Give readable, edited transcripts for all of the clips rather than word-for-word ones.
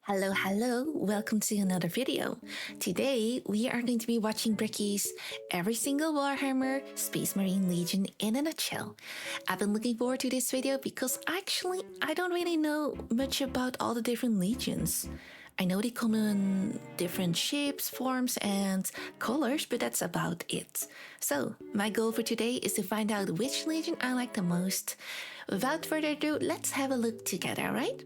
Hello, welcome to another video. Today, we are going to be watching Bricky's every single Warhammer Space Marine Legion in a nutshell. I've been looking forward to this video because actually, I don't really know much about all the different legions. I know they come in different shapes, forms, and colors, but that's about it. So, my goal for today is to find out which legion I like the most. Without further ado, let's have a look together, right?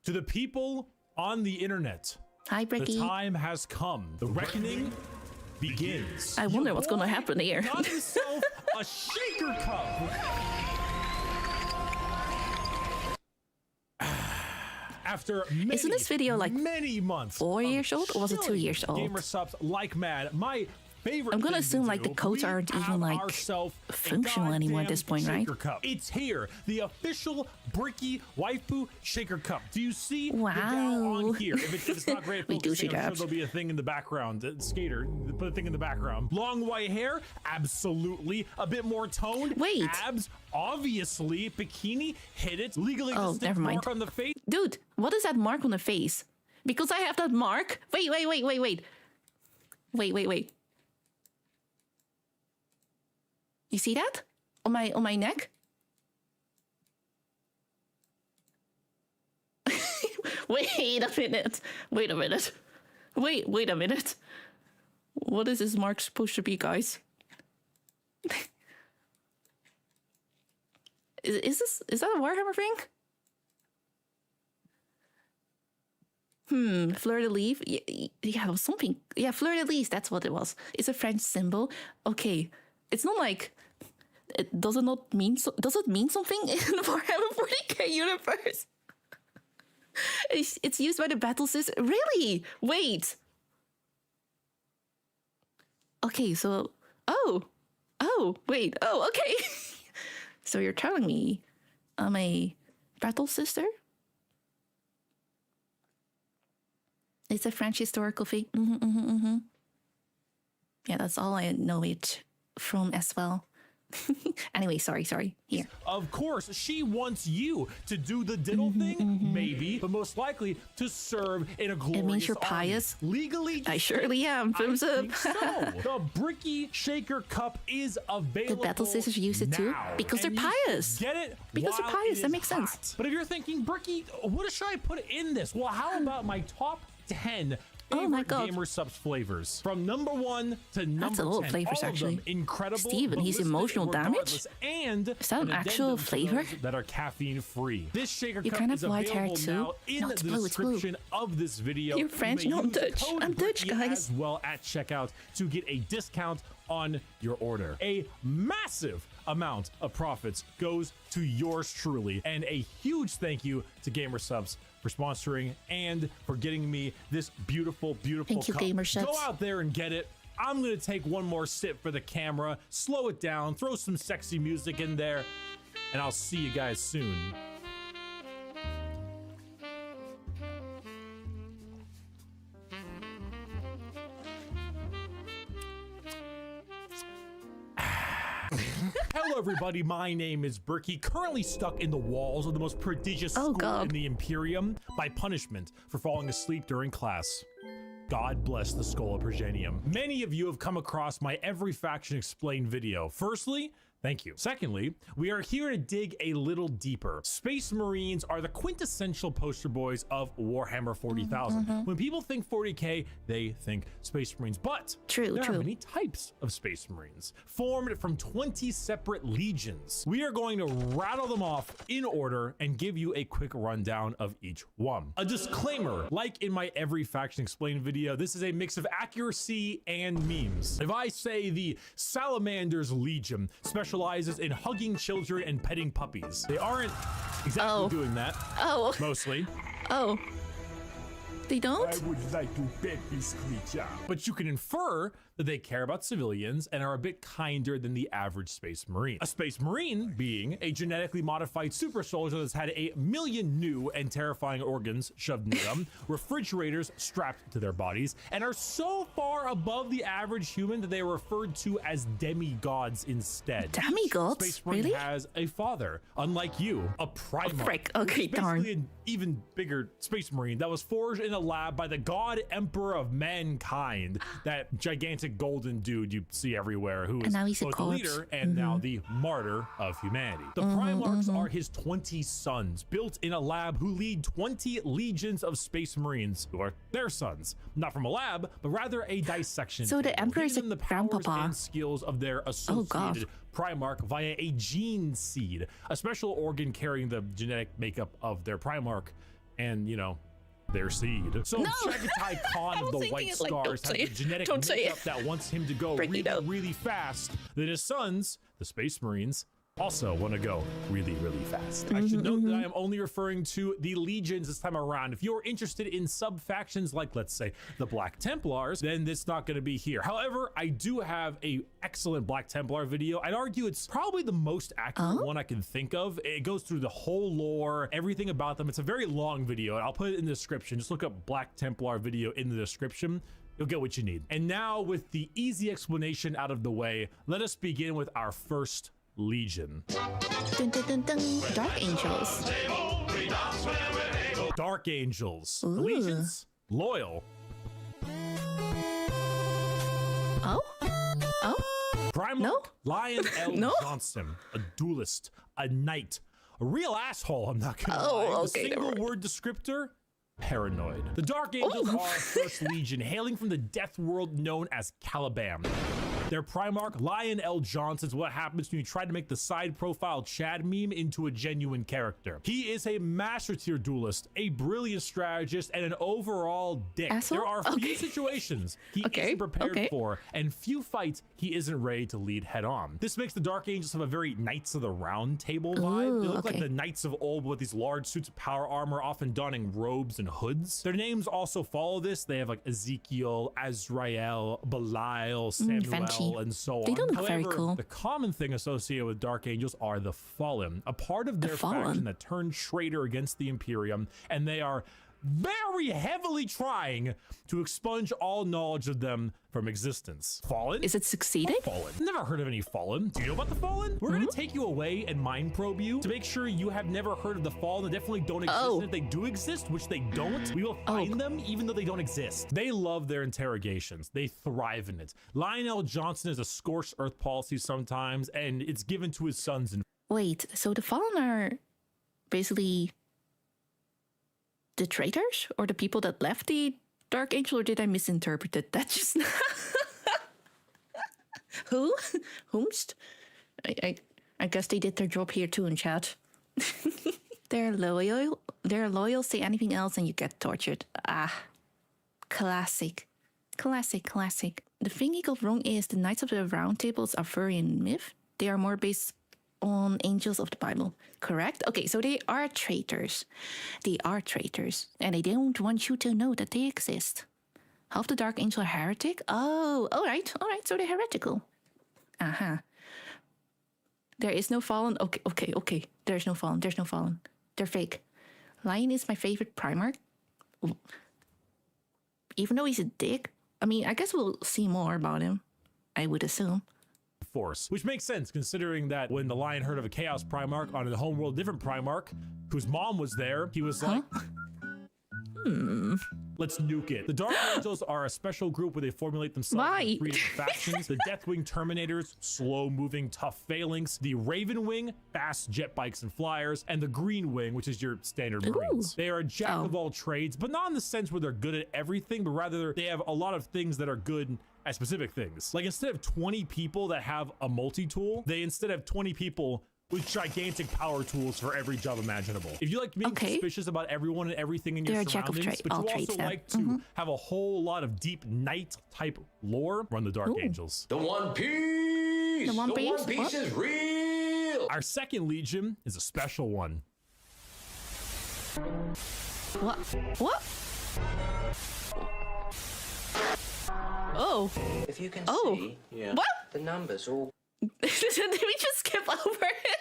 To the people on the internet, Hi, Bricky. the time has come. The reckoning begins. I wonder what's going to happen here. Got himself a shaker cup. After Isn't this video like many months, 4 years old, or was it 2 years old? Gamer subs like mad. My favorite. I'm gonna assume like the codes aren't even like functional anymore at this point, right? Cup. It's here, the official Bricky waifu shaker cup. Do you see wow. the gal on here? If it's not great, we do see I'm that. sure there'll be a thing in the background. Skater, put a thing in the background. Long white hair, absolutely. A bit more toned. Wait. Abs, obviously. Bikini, hit it. Legally oh, distinct never mind. mark on the face. Dude, what is that mark on the face? Because I have that mark. Wait. You see that? On my neck? Wait a minute. Wait a minute. What is this mark supposed to be, guys? Is that a Warhammer thing? Fleur-de-lis? Yeah, it was something. Yeah, fleur-de-lis, that's what it was. It's a French symbol. Okay. It's not like does it mean something in the Warhammer 40k universe? It's used by the battle system. Really? Wait. Okay, so wait. Oh, okay. So you're telling me I'm a battle sister? It's a French historical thing. Yeah, that's all I know it from as well. Anyway, sorry. Here. Of course, she wants you to do the diddle thing, maybe, but most likely to serve in a glorious It means you're army. pious? Legally, I surely am. Thumbs up. So, the Bricky Shaker Cup is available. The battle sisters use it too because they're pious. Get it? Because they're pious. That makes hot. sense. But if you're thinking, Bricky, what should I put in this? Well, how about my top 10 oh my God. gamer subs flavors from number 1 to number 10? That's a lot of flavors, all actually. Of them incredible. Steven, he's emotional damage? And is that an actual flavor? That are caffeine free. This shaker you cup kind is of white hair available too. now in No, the it's blue, description of this video. You're French, no, I'm Dutch. I'm Dutch, guys. As well at checkout to get a discount on your order. A massive amount of profits goes to yours truly, and a huge thank you to Gamer Subs for sponsoring and for getting me this beautiful thank you, cup. Gamer Subs. Go out there and get it. I'm gonna take one more sip for the camera, slow it down, throw some sexy music in there, and I'll see you guys soon. Hello everybody, my name is Bricky, currently stuck in the walls of the most prodigious school in the Imperium by punishment for falling asleep during class. God bless the Skull of Progenium. Many of you have come across my Every Faction Explained video. Firstly, thank you. Secondly, we are here to dig a little deeper. Space Marines are the quintessential poster boys of Warhammer 40,000. When people think 40k, they think Space Marines, but there are many types of Space Marines, formed from 20 separate legions. We are going to rattle them off in order and give you a quick rundown of each one. A disclaimer, like in my Every Faction Explained video, this is a mix of accuracy and memes. If I say the Salamander's Legion specializes in hugging children and petting puppies, they aren't exactly doing that. Mostly. They don't? I would like to pet this creature. But you can infer that they care about civilians and are a bit kinder than the average Space Marine. A Space Marine being a genetically modified super soldier that's had 1 million new and terrifying organs shoved into them, refrigerators strapped to their bodies, and are so far above the average human that they are referred to as demigods instead. Demigods? Space Marine really? has a father, unlike you, a Primarch. Oh, frick. Okay, darn. Basically an even bigger Space Marine that was forged in a lab by the God Emperor of mankind, that gigantic golden dude you see everywhere, who is both the leader and now the martyr of humanity. The Primarchs are his 20 sons, built in a lab, who lead 20 legions of Space Marines, who are their sons, not from a lab, but rather a dissection. So the Emperor is a the grandpapa and skills of their associated Primarch via a gene seed, a special organ carrying the genetic makeup of their Primarch and, you know, their seed. So Chagatai Khan of the White Scars has a genetic makeup that wants him to go really fast. Then his sons, the Space Marines, also want to go really fast. I should note that I am only referring to the legions this time around. If you're interested in sub-factions like, let's say, the Black Templars, then it's not going to be here. However, I do have a excellent Black Templar video. I'd argue it's probably the most accurate one I can think of. It goes through the whole lore, everything about them. It's a very long video, and I'll put it in the description. Just look up Black Templar video in the description. You'll get what you need. And now, with the easy explanation out of the way, let us begin with our first Legion. Dun, dun, dun, dun. Dark Angels. Dark Angels. The Legions, loyal. Oh? Primarch Lion L. Johnson, a duelist, a knight, a real asshole, I'm not gonna lie. The single word descriptor, paranoid. The Dark Angels are first Legion, hailing from the death world known as Caliban. Their Primarch, Lion L. Johnson, is what happens when you try to make the side profile Chad meme into a genuine character. He is a master tier duelist, a brilliant strategist, and an overall dick. Asshole? There are few situations he isn't prepared for, and few fights he isn't ready to lead head on. This makes the Dark Angels have a very Knights of the Round Table vibe. They look like the Knights of old with these large suits of power armor, often donning robes and hoods. Their names also follow this. They have like Ezekiel, Azrael, Belial, Samuel, and so on. They don't look However, very cool. The common thing associated with Dark Angels are the Fallen, a part of their faction that turned traitor against the Imperium, and they are very heavily trying to expunge all knowledge of them from existence. Fallen? Is it succeeding? Fallen. Never heard of any Fallen. Do you know about the Fallen? We're gonna take you away and mind probe you to make sure you have never heard of the Fallen. They definitely don't exist. And if they do exist, which they don't, we will find them even though they don't exist. They love their interrogations. They thrive in it. Lionel Johnson is a scorched earth policy sometimes, and it's given to his sons. And wait, so the Fallen are basically the traitors or the people that left the Dark Angel, or did I misinterpret it? That just whomst? I guess they did their job here too in chat. They're loyal, say anything else and you get tortured. Classic. The thing he got wrong is the Knights of the Round Tables are Furian myth. They are more based on angels of the Bible, correct? Okay, so they are traitors. And they don't want you to know that they exist. Half the Dark Angel are heretic? Oh, all right, so they're heretical. There is no Fallen. Okay. There's no Fallen. They're fake. Lion is my favorite Primarch. Even though he's a dick. I mean, I guess we'll see more about him, I would assume. Force, which makes sense considering that when the Lion heard of a Chaos Primarch on the homeworld different Primarch whose mom was there, he was like, let's nuke it. The Dark Angels are a special group where they formulate themselves into 3 different factions. The Deathwing Terminators, slow-moving, tough phalanx. The Raven Wing, fast jet bikes and flyers. And the Green Wing, which is your standard Marines. They are a jack of all trades, but not in the sense where they're good at everything, but rather they have a lot of things that are good at specific things. Like instead of 20 people that have a multi-tool, they instead have 20 people with gigantic power tools for every job imaginable. If you like being suspicious about everyone and everything in your surroundings, but you also like to have a whole lot of deep knight type lore, run the Dark Angels. The One Piece! The One Piece is real! Our second Legion is a special one. What? Oh. If you can see, yeah, what? the numbers all. Did we just skip over it?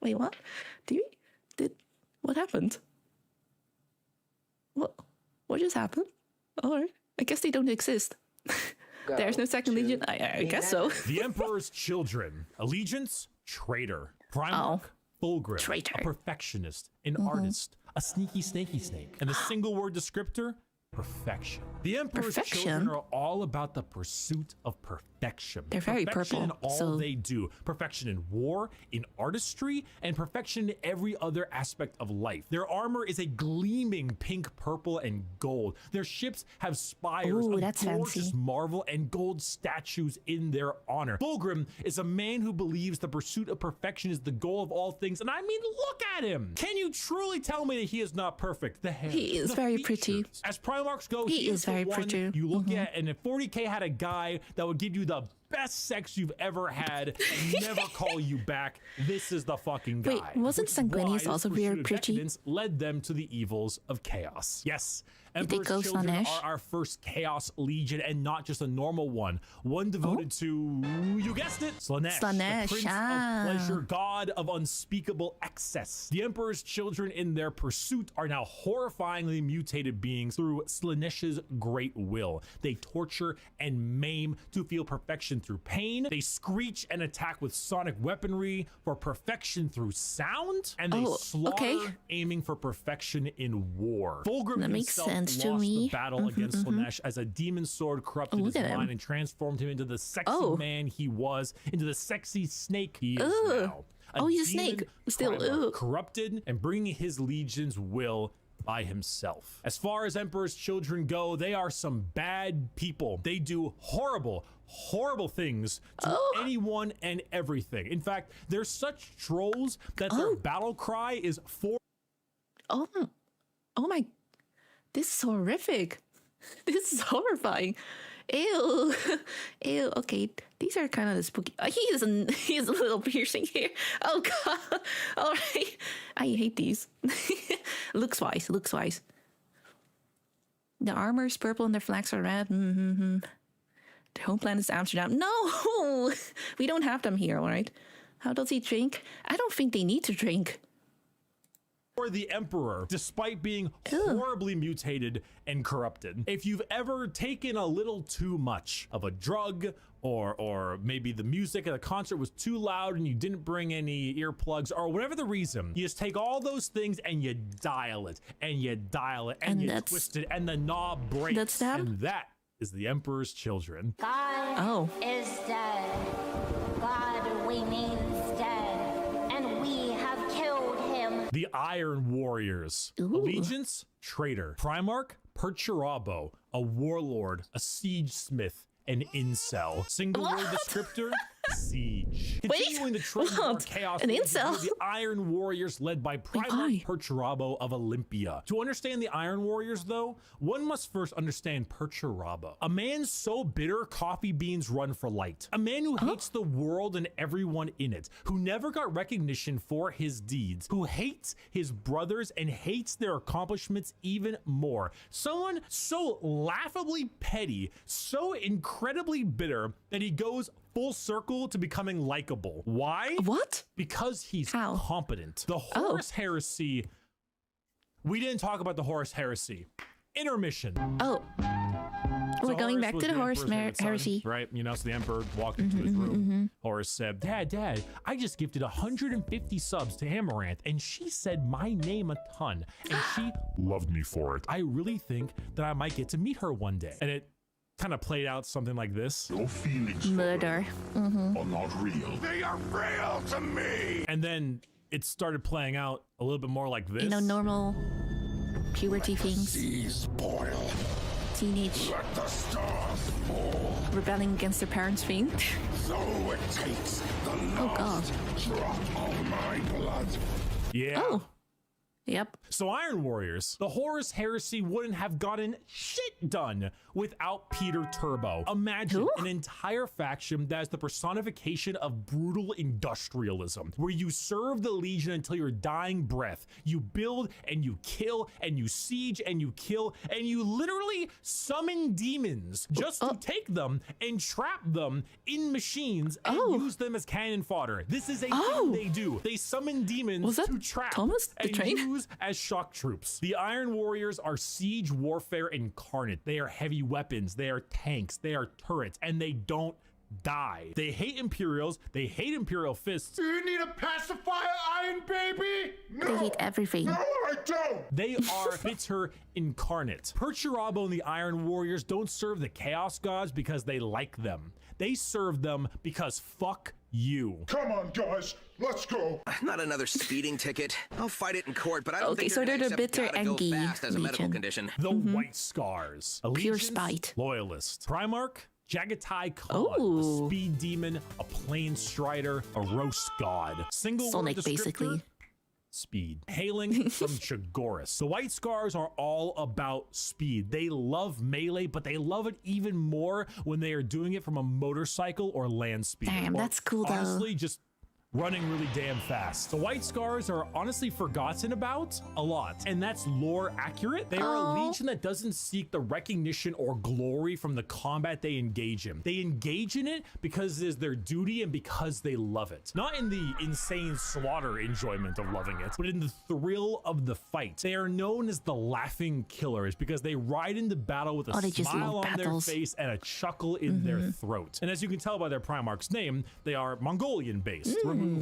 Wait, what? What happened? What just happened? Oh, I guess they don't exist. There's no second legion. I guess so. The Emperor's Children. Allegiance, traitor. Primarch, Fulgrim, Traitor. a perfectionist, an artist, a sneaky snaky snake, and the single word descriptor, perfection. The Emperor's Children are all about the pursuit of perfection. They're very perfection purple, in all they do. Perfection in war, in artistry, and perfection in every other aspect of life. Their armor is a gleaming pink, purple, and gold. Their ships have spires of gorgeous marble and gold statues in their honor. Fulgrim is a man who believes the pursuit of perfection is the goal of all things. And I mean, look at him. Can you truly tell me that he is not perfect? The hair, he is very pretty. As Primarchs go, he is very pretty. You look at, and if 40K had a guy that would give you the best sex you've ever had and never call you back, this is the fucking guy. Wait, wasn't Sanguinius also very pretty? Led them to the evils of chaos. Yes, Emperor's Children Slaanesh? are our first Chaos Legion, and not just a normal one devoted to, you guessed it, Slaanesh, the Prince of Pleasure, god of unspeakable excess. The Emperor's Children in their pursuit are now horrifyingly mutated beings through Slaanesh's great will. They torture and maim to feel perfection through pain. They screech and attack with sonic weaponry for perfection through sound, and they slaughter, aiming for perfection in war. Fulgrim himself lost the battle against Slaanesh as a demon sword corrupted his mind and transformed him into the sexy man he was, into the sexy snake he is now. He's a snake. Still, corrupted and bringing his legion's will by himself. As far as Emperor's Children go, they are some bad people. They do horrible things to anyone and everything. In fact, they're such trolls that their battle cry is for. Oh my, this is horrific. This is horrifying. Ew. Ew. Okay, these are kind of the spooky. He has a little piercing here. Oh god. All right. I hate these. Looks wise. The armor is purple and their flags are red. Their home planet is Amsterdam. No, we don't have them here. All right. How does he drink? I don't think they need to drink. For the Emperor, despite being horribly mutated and corrupted. If you've ever taken a little too much of a drug, or maybe the music at a concert was too loud and you didn't bring any earplugs, or whatever the reason, you just take all those things and you dial it and you twist it and the knob breaks. And that is the Emperor's Children. God is dead. God remains dead, and we have killed him. The Iron Warriors. Allegiance, traitor. Primarch, Perturabo, a warlord, a siege smith, an incel. Single word descriptor, siege. Continuing the trend of our chaos, an incel? The Iron Warriors led by Primarch Perturabo of Olympia. To understand the Iron Warriors, though, one must first understand Perturabo. A man so bitter coffee beans run for light. A man who hates the world and everyone in it, who never got recognition for his deeds, who hates his brothers and hates their accomplishments even more. Someone so laughably petty, so incredibly bitter that he goes full circle to becoming likable. Why? What? Because he's competent. The Horus Heresy. We didn't talk about the Horus Heresy. Intermission. We're going back to the Horus Heresy. Right? You know, so the Emperor walked into his room. Horus said, Dad, I just gifted 150 subs to Amaranth, and she said my name a ton, and she loved me for it. I really think that I might get to meet her one day. And it kind of played out something like this. Your feelings Murder. are not real. They are real to me. And then it started playing out a little bit more like this. You know, normal puberty things. Seas spoil. Teenage. Let the stars fall. Rebelling against their parents thing. So it takes the God. last drop of my blood. Yeah. Yep. So Iron Warriors, the Horus Heresy wouldn't have gotten shit done without Peter Turbo. Imagine an entire faction that is the personification of brutal industrialism, where you serve the Legion until your dying breath. You build and you kill and you siege and you kill and you literally summon demons just to take them and trap them in machines and use them as cannon fodder. This is a thing they do. They summon demons to trap and use as shock troops. The Iron Warriors are siege warfare incarnate. They are heavy weapons, they are tanks, they are turrets, and they don't die. They hate Imperials, they hate Imperial fists. Do you need a pacifier, Iron Baby? No. They hate everything. No, I don't. They are bitter incarnate. Perturabo and the Iron Warriors don't serve the Chaos Gods because they like them. They serve them because fuck you. Come on, guys, let's go. Not another speeding ticket. I'll fight it in court, but I don't Okay, think so they're they're gonna the accept bitter gotta go Engi fast as a medical Legion. condition. The White Scars. Allegiance, spite. Loyalist. Primarch, Jagatai Khan, a speed demon, a plane strider, a roast god. Single Sonic, word descriptor, basically. Speed. Hailing from Chagoris. The White Scars are all about speed. They love melee, but they love it even more when they are doing it from a motorcycle or land speed. Damn, that's cool though. Honestly, just running really damn fast. The White Scars are honestly forgotten about a lot, and that's lore accurate. They are a legion that doesn't seek the recognition or glory from the combat they engage in. They engage in it because it is their duty and because they love it. Not in the insane slaughter enjoyment of loving it, but in the thrill of the fight. They are known as the Laughing Killers because they ride into battle with a smile on their face and a chuckle in their throat. And as you can tell by their Primarch's name, they are Mongolian based.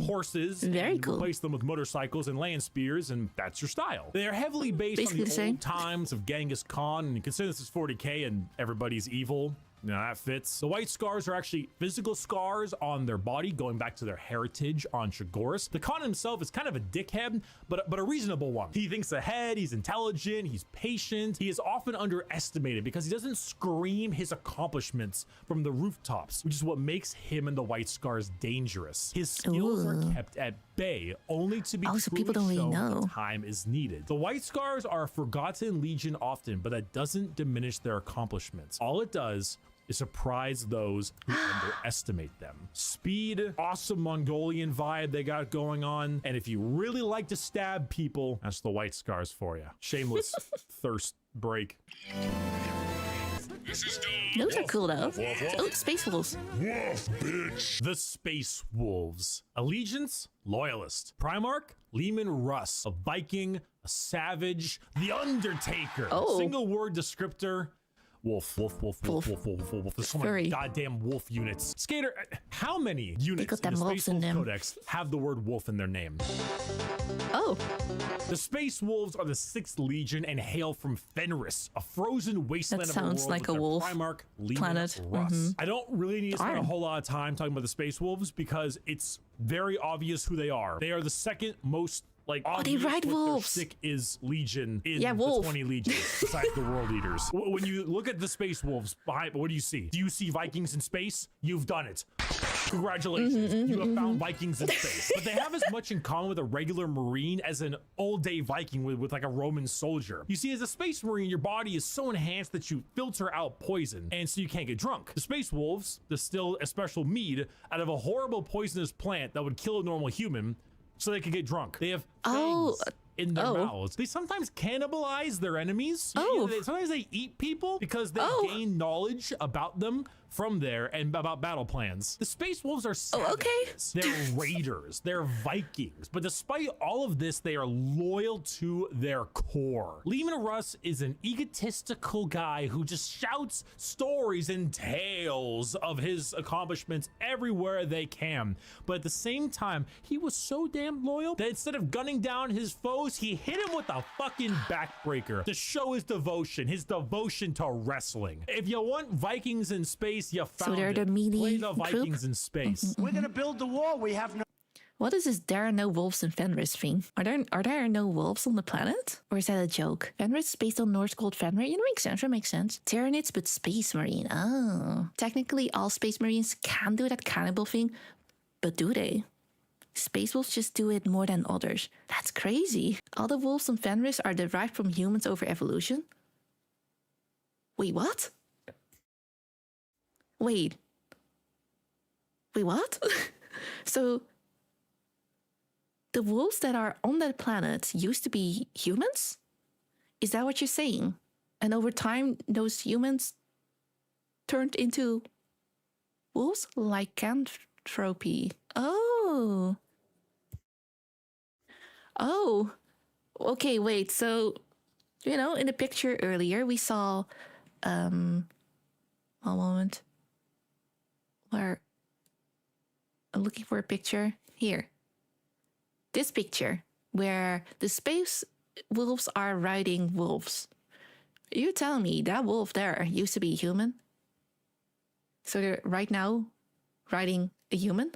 Horses, very cool. Replace them with motorcycles and land spears, and that's your style. They are heavily based Basically on the the old same. times of Genghis Khan, and you consider this is 40k and everybody's evil. You know, that fits. The White Scars are actually physical scars on their body, going back to their heritage on Chagoris. The Khan himself is kind of a dickhead, but a reasonable one. He thinks ahead, he's intelligent, he's patient. He is often underestimated because he doesn't scream his accomplishments from the rooftops, which is what makes him and the White Scars dangerous. His skills are kept at bay, only to be so people don't really shown know. when time is needed. The White Scars are a forgotten legion often, but that doesn't diminish their accomplishments. All it does is surprise those who underestimate them. Speed, awesome Mongolian vibe they got going on, and if you really like to stab people, that's the White Scars for you. Shameless thirst break. Those are cool though. Oh, Space Wolves. Woof, bitch. The Space Wolves. Allegiance, Loyalist. Primarch, Leman Russ. A Viking, a Savage, the Undertaker. Single word descriptor, wolf. There's so many goddamn wolf units. Skater, how many units got in the them Space wolves in Wolf them. Codex have the word wolf in their name? Oh, The Space Wolves are the 6th Legion and hail from Fenris, a frozen wasteland That of sounds a world like with a their wolf Primarch, Leman planet. Russ. I don't really need to spend a Darn. whole lot of time talking about the Space Wolves because it's very obvious who they are. They are the second most obvious ride what wolves. their stick is legion in Yeah, the wolf. 20 legions besides the World Eaters. When you look at the Space Wolves behind, what do you see? Do you see Vikings in space? You've done it. Congratulations, you have found Vikings in space. But they have as much in common with a regular Marine as an old-day Viking with like a Roman soldier. You see, as a Space Marine, your body is so enhanced that you filter out poison, and so you can't get drunk. The Space Wolves distill a special mead out of a horrible poisonous plant that would kill a normal human so they could get drunk. They have fangs in their mouths. They sometimes cannibalize their enemies. Sometimes they eat people because they gain knowledge about them from there and about battle plans. The Space Wolves are savages. They're raiders. They're Vikings. But despite all of this, they are loyal to their core. Leman Russ is an egotistical guy who just shouts stories and tales of his accomplishments everywhere they can. But at the same time, he was so damn loyal that instead of gunning down his foes, he hit him with a fucking backbreaker to show his devotion to wrestling. If you want Vikings in space, you found they're it. the meaty Play the group? Vikings in space. We're gonna build the wall. We have no. what is this there are no wolves in Fenris thing? Are there no wolves on the planet? Or is that a joke? Fenris is based on Norse called Fenrir? You know, makes sense. Tyranids, but Space Marine. Oh. Technically, all Space Marines can do that cannibal thing, but do they? Space wolves just do it more than others. That's crazy. All the wolves on Fenris are derived from humans over evolution? Wait, what? Wait, what? So, the wolves that are on that planet used to be humans? Is that what you're saying? And over time, those humans turned into wolves? Lycanthropy. Oh. Oh. Okay, wait. So, you know, in the picture earlier, we saw, one moment. Where I'm looking for a picture. Here. This picture, where the space wolves are riding wolves. You tell me that wolf there used to be human? So they're right now riding a human?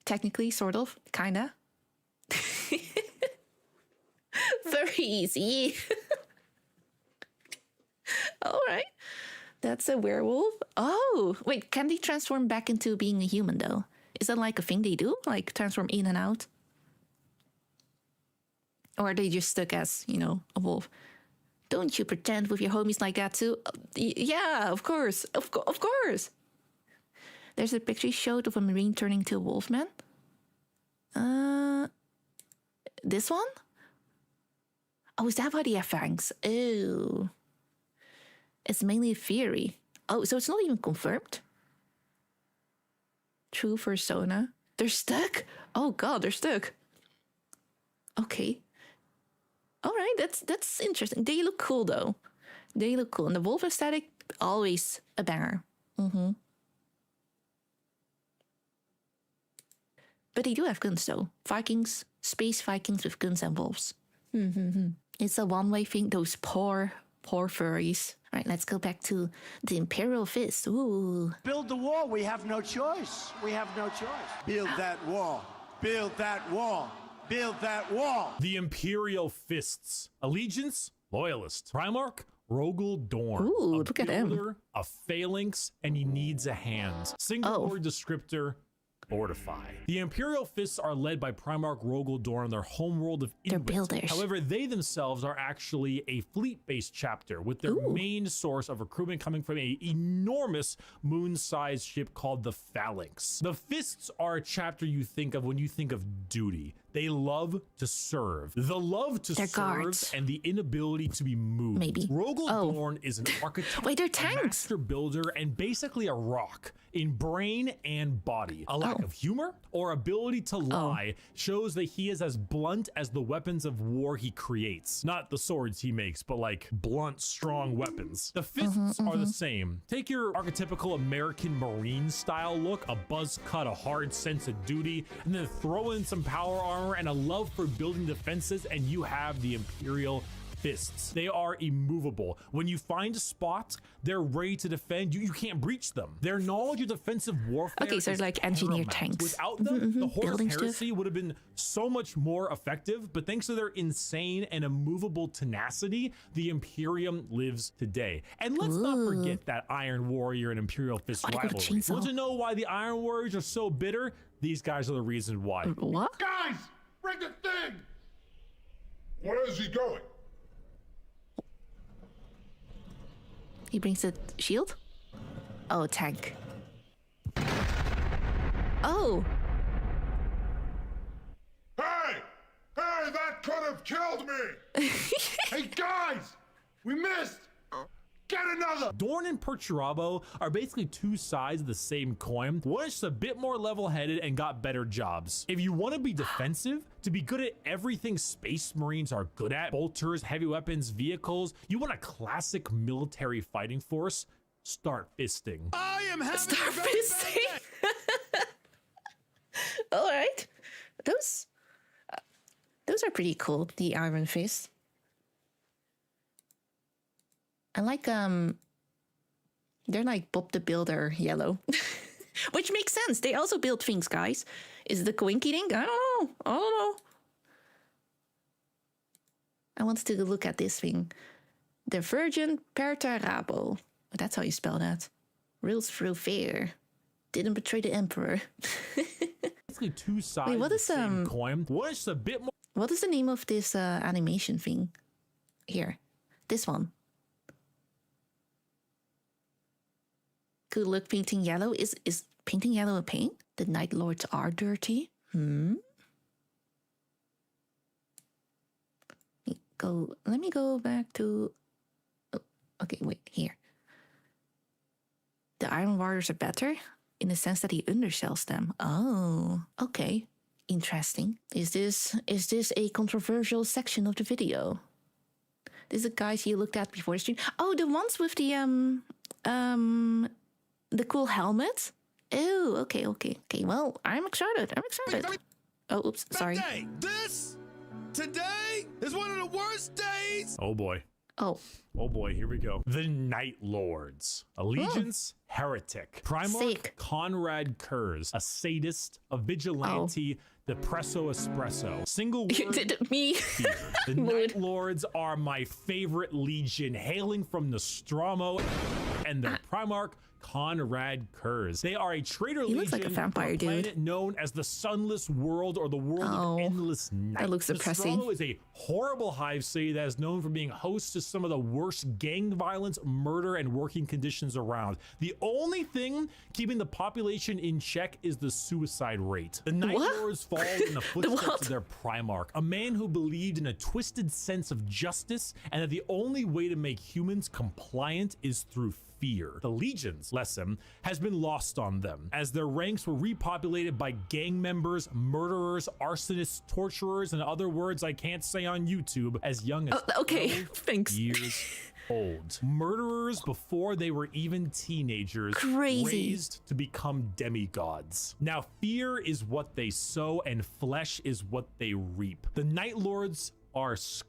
Technically, sort of, kinda. Very easy. All right. That's a werewolf. Oh, wait, can they transform back into being a human though? Is that like a thing they do? Like transform in and out? Or are they just stuck as, you know, a wolf? Don't you pretend with your homies like that too? Yeah, of course. Of course. There's a picture showed of a marine turning to a wolfman. This one? Oh, is that why they have fangs? Oh. It's mainly a theory. Oh, so it's not even confirmed? True persona. They're stuck? Oh god, they're stuck. Okay. Alright, that's interesting. They look cool though. They look cool. And the wolf aesthetic, always a banger. Mm-hmm. But they do have guns though. Vikings, space Vikings with guns and wolves. Mm-hmm. It's a one-way thing. Those poor furries. All right, let's go back to the Imperial Fist. Ooh. Build the wall. We have no choice. We have no choice. Build that wall. Build that wall. Build that wall. The Imperial Fists. Allegiance, Loyalist. Primarch, Rogel Dorn. Ooh, look at him. A phalanx, and he needs a hand. Single word descriptor, fortify. The Imperial Fists are led by Primarch Rogel Dorn, their homeworld of Inuit. They're builders. However, they themselves are actually a fleet-based chapter, with their main source of recruitment coming from an enormous moon-sized ship called the Phalanx. The Fists are a chapter you think of when you think of duty. They love to serve. The love to serve guards. and the inability to be moved. Maybe. Rogel Dorn is an architect, wait, they're a tanks. master builder, and basically a rock in brain and body. A lack of humor or ability to lie shows that he is as blunt as the weapons of war he creates. Not the swords he makes, but like blunt, strong weapons. The Fists are the same. Take your archetypical American Marine style look, a buzz cut, a hard sense of duty, and then throw in some power armor and a love for building defenses, and you have the Imperial Fists. They are immovable. When you find a spot, they're ready to defend. You can't breach them. Their knowledge of defensive warfare. Okay, so is like engineered paramount. tanks. Without them, the Horus Building Heresy would have been so much more effective, but thanks to their insane and immovable tenacity, the Imperium lives today. And let's not forget that Iron Warrior and Imperial Fist rivalry. Want to know why the Iron Warriors are so bitter? These guys are the reason why. What? Guys, bring the thing! Where is he going? He brings a shield? Oh, tank. Oh! Hey! Hey, that could have killed me! Hey, guys! We missed! Get another! Dorn and Perturabo are basically two sides of the same coin. One is just a bit more level-headed and got better jobs. If you want to be defensive, to be good at everything Space Marines are good at, bolters, heavy weapons, vehicles, you want a classic military fighting force, start fisting. I am having Start fisting! Alright. Those are pretty cool, the Iron Fist. I like, they're like Bob the Builder yellow. Which makes sense. They also build things, guys. Is it a coinky thing? I don't know. I want to look at this thing. The Virgin Perturabo. That's how you spell that. Rules through fear. Didn't betray the Emperor. basically two sides Wait, what of is the same coin. One is a bit more. What is the name of this animation thing? Here, this one. Good look painting yellow. Is painting yellow a paint? The Night Lords are dirty. Let me go back to. Oh, okay, wait here. The Iron Warriors are better in the sense that he undersells them. Oh, okay, interesting. Is this a controversial section of the video? This is the guys you looked at before the stream. Oh, the ones with the cool helmet. Oh, okay. Well, I'm excited. Oh, oops, sorry. Today is one of the worst days. Oh boy. Oh boy, here we go. The Night Lords. Allegiance, heretic. Primarch, Sick. Conrad Kurz, a sadist, a vigilante, the Presso Espresso. Single word, me. fear. The Night Lords are my favorite legion, hailing from Nostromo and their Primarch, Conrad Kurz. They are a traitor legion looks like a vampire, from a dude. planet known as the Sunless World or the World of Endless Night. That looks depressing. Nostromo is a horrible hive city that is known for being host to some of the worst gang violence, murder, and working conditions around. The only thing keeping the population in check is the suicide rate. The Night Lords fall in the footsteps of their Primarch, a man who believed in a twisted sense of justice and that the only way to make humans compliant is through fear. The Legion's lesson has been lost on them, as their ranks were repopulated by gang members, murderers, arsonists, torturers, and other words I can't say on YouTube, as young as 12 years old. Murderers before they were even teenagers, raised to become demigods. Now, fear is what they sow, and flesh is what they reap. The Night Lords are scum.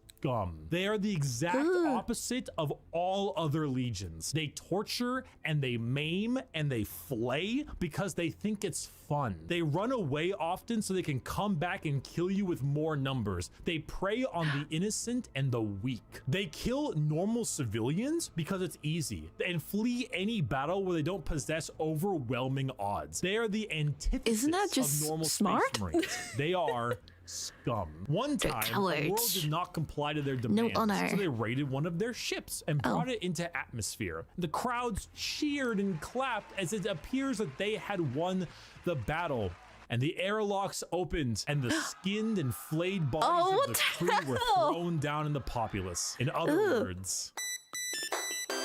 They are the exact opposite of all other legions. They torture and they maim and they flay because they think it's fun. They run away often so they can come back and kill you with more numbers. They prey on the innocent and the weak. They kill normal civilians because it's easy and flee any battle where they don't possess overwhelming odds. They are the antithesis Isn't that just of normal smart? Space Marines. They are scum. One time, the world did not comply to their demands, so they raided one of their ships and brought it into atmosphere. The crowds cheered and clapped as it appears that they had won the battle. And the airlocks opened, and the skinned and flayed bodies of the crew were thrown down in the populace. In other words,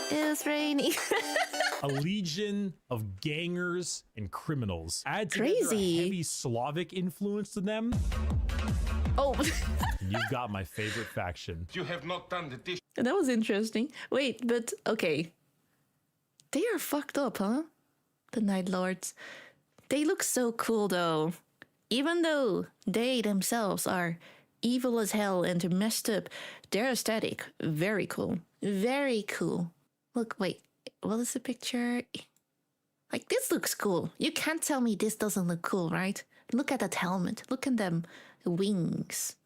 it's rainy. a legion of gangers and criminals. Add together a heavy Slavic influence to them. And you've got my favorite faction. You have not done the dish. That was interesting. Wait, but okay. They are fucked up, huh? The Night Lords. They look so cool though. Even though they themselves are evil as hell and messed up, their aesthetic, very cool. Very cool. Look, wait, what is the picture? Like, this looks cool. You can't tell me this doesn't look cool, right? Look at that helmet. Look at them wings.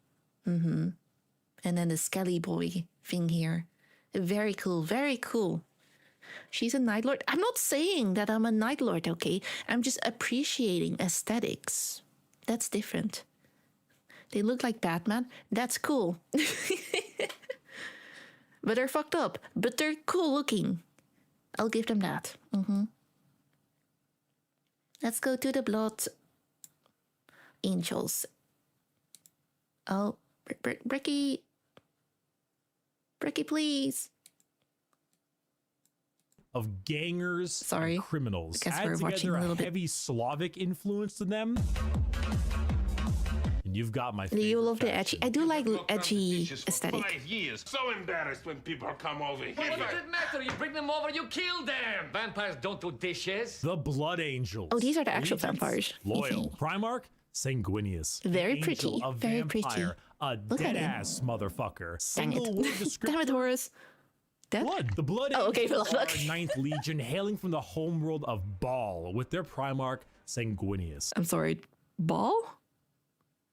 And then the Skelly Boy thing here. Very cool, very cool. She's a Night Lord. I'm not saying that I'm a Night Lord, okay? I'm just appreciating aesthetics. That's different. They look like Batman. That's cool. But they're fucked up. But they're cool looking. I'll give them that. Let's go to the Blood Angels. Oh, Bricky. Bricky, please. Of gangers and criminals. I guess Add we're together watching a little heavy Slavic influence to them. And you've got my favorite. You love the edgy. I do like edgy aesthetic. 5 years. So embarrassed when people come over here. What does it matter? You bring them over, you kill them. Vampires don't do dishes. The Blood Angels. Oh, these are the actual vampires. Loyal. Primarch, Sanguinius. Very Angel, pretty. A Very vampire, pretty. A dead-ass motherfucker. Dang Single word it. description. Damn it, Horus. Dead? Blood. The Blood Oh, okay, Angels are okay. a 9th Legion hailing from the homeworld of Baal with their Primarch, Sanguinius. I'm sorry. Ball?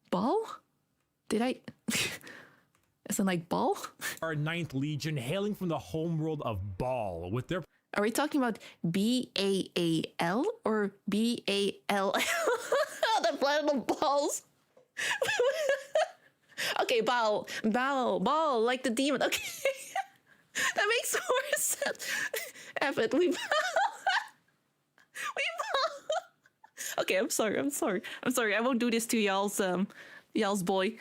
Ball? Did I? Isn't like ball? Our 9th Legion hailing from the homeworld of Baal with their... Are we talking about BAAL or BALL? The blood on the balls. Okay, ball, like the demon. Okay, that makes more sense. F it, we bow. We bow. Okay, I'm sorry. I won't do this to y'all's boy.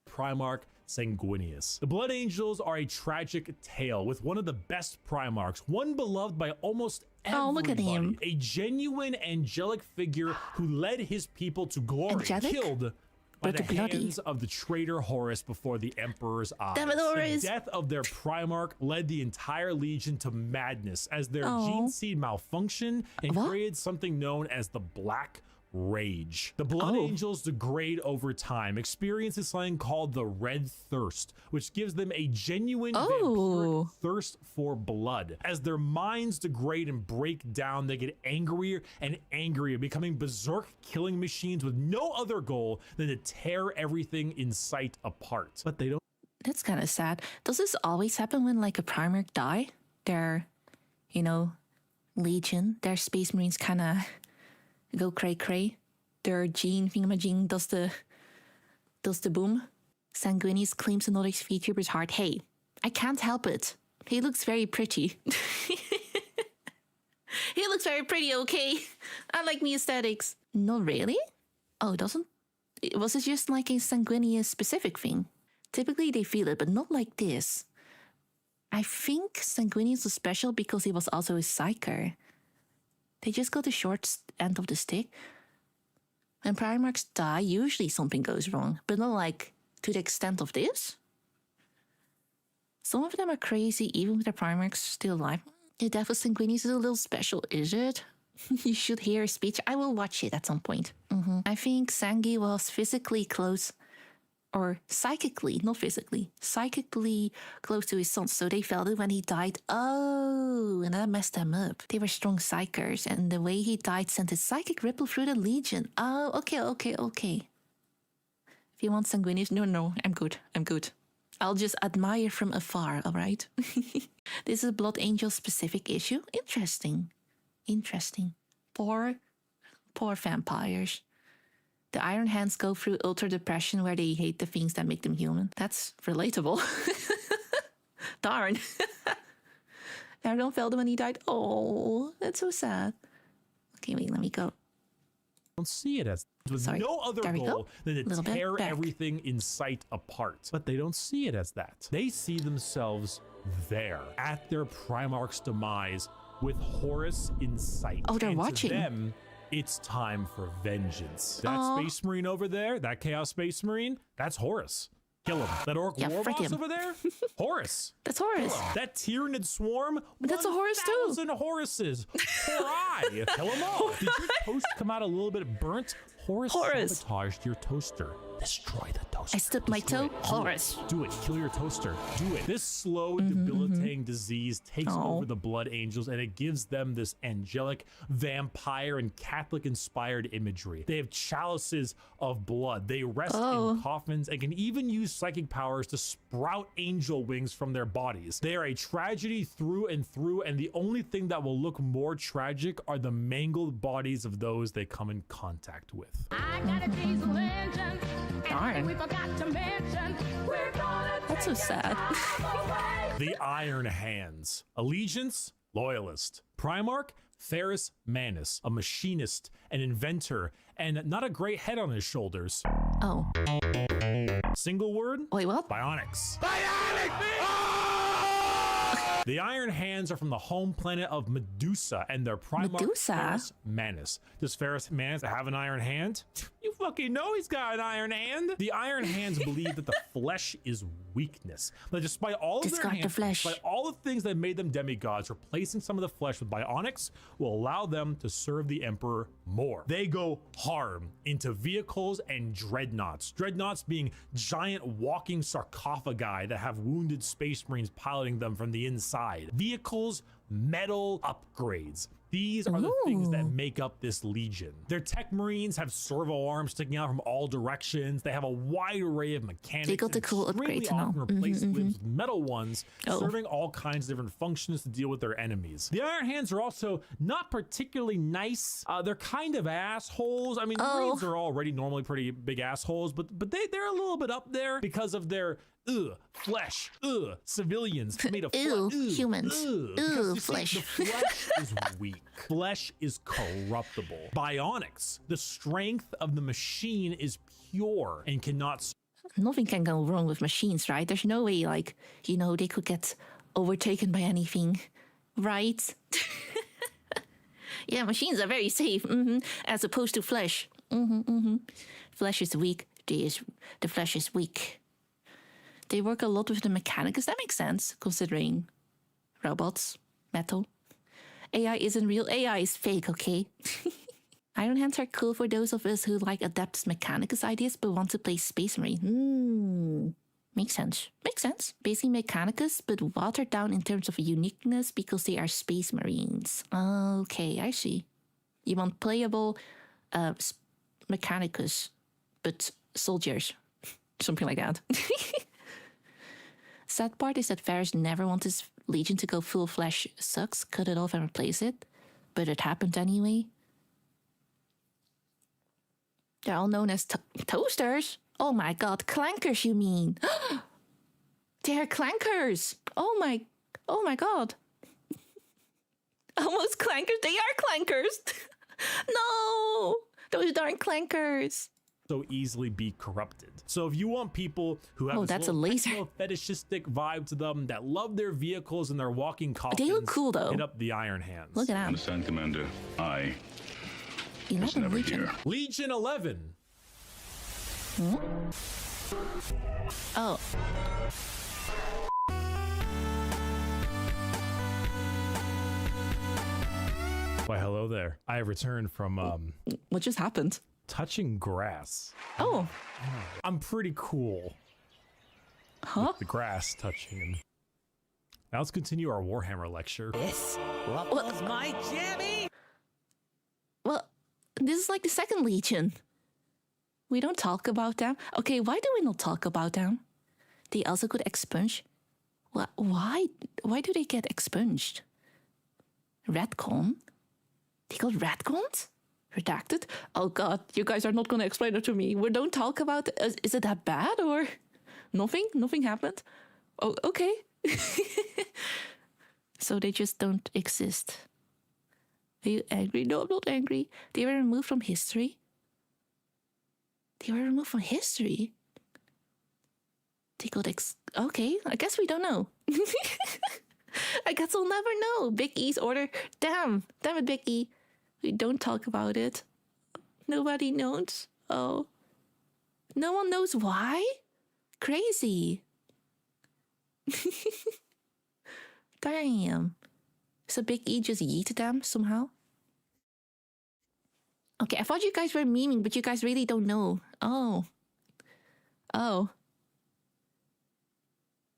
Primarch Sanguinius. The Blood Angels are a tragic tale with one of the best Primarchs, one beloved by almost everybody. Oh, look at him. A genuine angelic figure who led his people to glory, Angelic? Killed by But the bloody. hands of the traitor Horus before the Emperor's eyes. Damn it, Horus. The death of their Primarch led the entire Legion to madness as their Oh. gene seed malfunctioned and What? created something known as the Black Rage. The Blood Oh. Angels degrade over time, experiencing something called the Red Thirst, which gives them a genuine vampiric thirst for blood. As their minds degrade and break down, they get angrier and angrier, becoming berserk killing machines with no other goal than to tear everything in sight apart. But they don't. That's kind of sad. Does this always happen when like a Primarch die? Their, Legion, their Space Marines kind of go cray. Their gene thingamajig does the boom. Sanguinius claims another VTuber's heart. Hey, I can't help it. He looks very pretty. He looks very pretty, okay? I like me aesthetics. Not really? Oh, it doesn't? Was it just like a Sanguinius specific thing? Typically they feel it, but not like this. I think Sanguinius was special because he was also a psyker. They just got the short end of the stick. When Primarchs die, usually something goes wrong, but not like to the extent of this. Some of them are crazy, even with their Primarchs still alive. The death of Sanguinius is a little special, is it? You should hear a speech. I will watch it at some point. I think Sangi was physically close, or psychically, not physically, psychically close to his son, so they felt it when he died. Oh, and that messed them up. They were strong psychers, and the way he died sent a psychic ripple through the Legion. Oh, okay. If you want Sanguinius, no, I'm good. I'll just admire from afar, alright? This is a Blood Angel specific issue. Interesting. Poor vampires. The Iron Hands go through ultra depression where they hate the things that make them human. That's relatable. Darn. Ergon felt it when he died. Oh, that's so sad. Okay, wait, let me go. Don't see it as with Sorry. no other There we goal go. than to Little bit tear back. everything in sight apart. But they don't see it as that. They see themselves there at their Primarch's demise with Horus in sight. Oh, they're and watching. To them, it's time for vengeance. That Space Marine over there, that Chaos Space Marine, that's Horus. Kill him. That Orc Yeah, War frick Boss him. over there, Horus. That's Horus. That Tyranid swarm, That's a Horus too. 1,000 Horuses. Poor eye. Kill them all. Did your toast come out a little bit burnt? Horus sabotaged your toaster. Destroy the toaster. I stubbed my Destroy toe. it. Horus. Do it. Kill your toaster. Do it. This slow, debilitating disease takes over the Blood Angels, and it gives them this angelic, vampire, and Catholic-inspired imagery. They have chalices of blood. They rest in coffins and can even use psychic powers to sprout angel wings from their bodies. They are a tragedy through and through, and the only thing that will look more tragic are the mangled bodies of those they come in contact with. I got a diesel engine. Darn. We forgot to mention we're gonna That's so sad. The Iron Hands. Allegiance, loyalist. Primarch, Ferrus Manus, a machinist, an inventor, and not a great head on his shoulders. Oh. Single word? Wait, what? Bionics. The Iron Hands are from the home planet of Medusa and their Primarch Medusa? Ferrus Manus. Does Ferrus Manus have an iron hand? You fucking know he's got an iron hand. The Iron Hands believe that the flesh is weakness. But despite all of their Discard the hands, flesh. despite all the things that made them demigods, replacing some of the flesh with bionics will allow them to serve the Emperor more. They go hard into vehicles and dreadnoughts. Dreadnoughts being giant walking sarcophagi that have wounded space marines piloting them from the inside. Vehicles metal upgrades. These are the things that make up this legion. Their tech marines have servo arms sticking out from all directions. They have a wide array of mechanics. They got the cool upgrades now. Often replace limbs with metal ones, serving all kinds of different functions to deal with their enemies. The Iron Hands are also not particularly nice. They're kind of assholes. I mean, marines are already normally pretty big assholes, but they're a little bit up there because of their flesh, civilians made of humans, flesh. The flesh is weak. Flesh is corruptible. Bionics, the strength of the machine is pure and cannot. Nothing can go wrong with machines, right? There's no way, like, you know, they could get overtaken by anything, right? Yeah, machines are very safe, as opposed to flesh. Flesh is weak. The flesh is weak. They work a lot with the mechanics. That makes sense, considering robots, metal. AI isn't real. AI is fake, okay? Iron Hands are cool for those of us who like Adept's Mechanicus ideas but want to play Space Marine. Makes sense. Makes sense. Basically Mechanicus, but watered down in terms of uniqueness because they are Space Marines. Okay, I see. You want playable Mechanicus, but soldiers. Something like that. Sad part is that Varys never wants his legion to go full flesh. Sucks, cut it off and replace it. But it happened anyway. They're all known as toasters. Oh my god, clankers you mean. They're clankers. Oh my god. Almost clankers. They are clankers. No, those darn clankers. So easily be corrupted. So if you want people who have that's a laser fetishistic vibe to them, that love their vehicles and their walking coffins, they look cool though. Hit up the Iron Hands. Look at that. Understand, Commander. I 11 never Legion. here. Legion 11. Oh. Why, hello there. I have returned from What just happened? touching grass. Oh. I'm pretty cool. Huh? With the grass touching him. Now let's continue our Warhammer lecture. What was my jammy? Well, this is like the second Legion. We don't talk about them. Okay, why do we not talk about them? They also got expunged. Why do they get expunged? Retcon? They got retconned? Redacted? Oh god, you guys are not going to explain it to me. We don't talk about it. Is it that bad or nothing? Nothing happened? Oh, okay. So they just don't exist. Are you angry? No, I'm not angry. They were removed from history. They were removed from history? They got okay, I guess we don't know. I guess we'll never know. Big E's order. Damn it, Big E. We don't talk about it. Nobody knows. Oh. No one knows why? Crazy. Damn. So Big E just yeeted them somehow? Okay, I thought you guys were memeing, but you guys really don't know. Oh.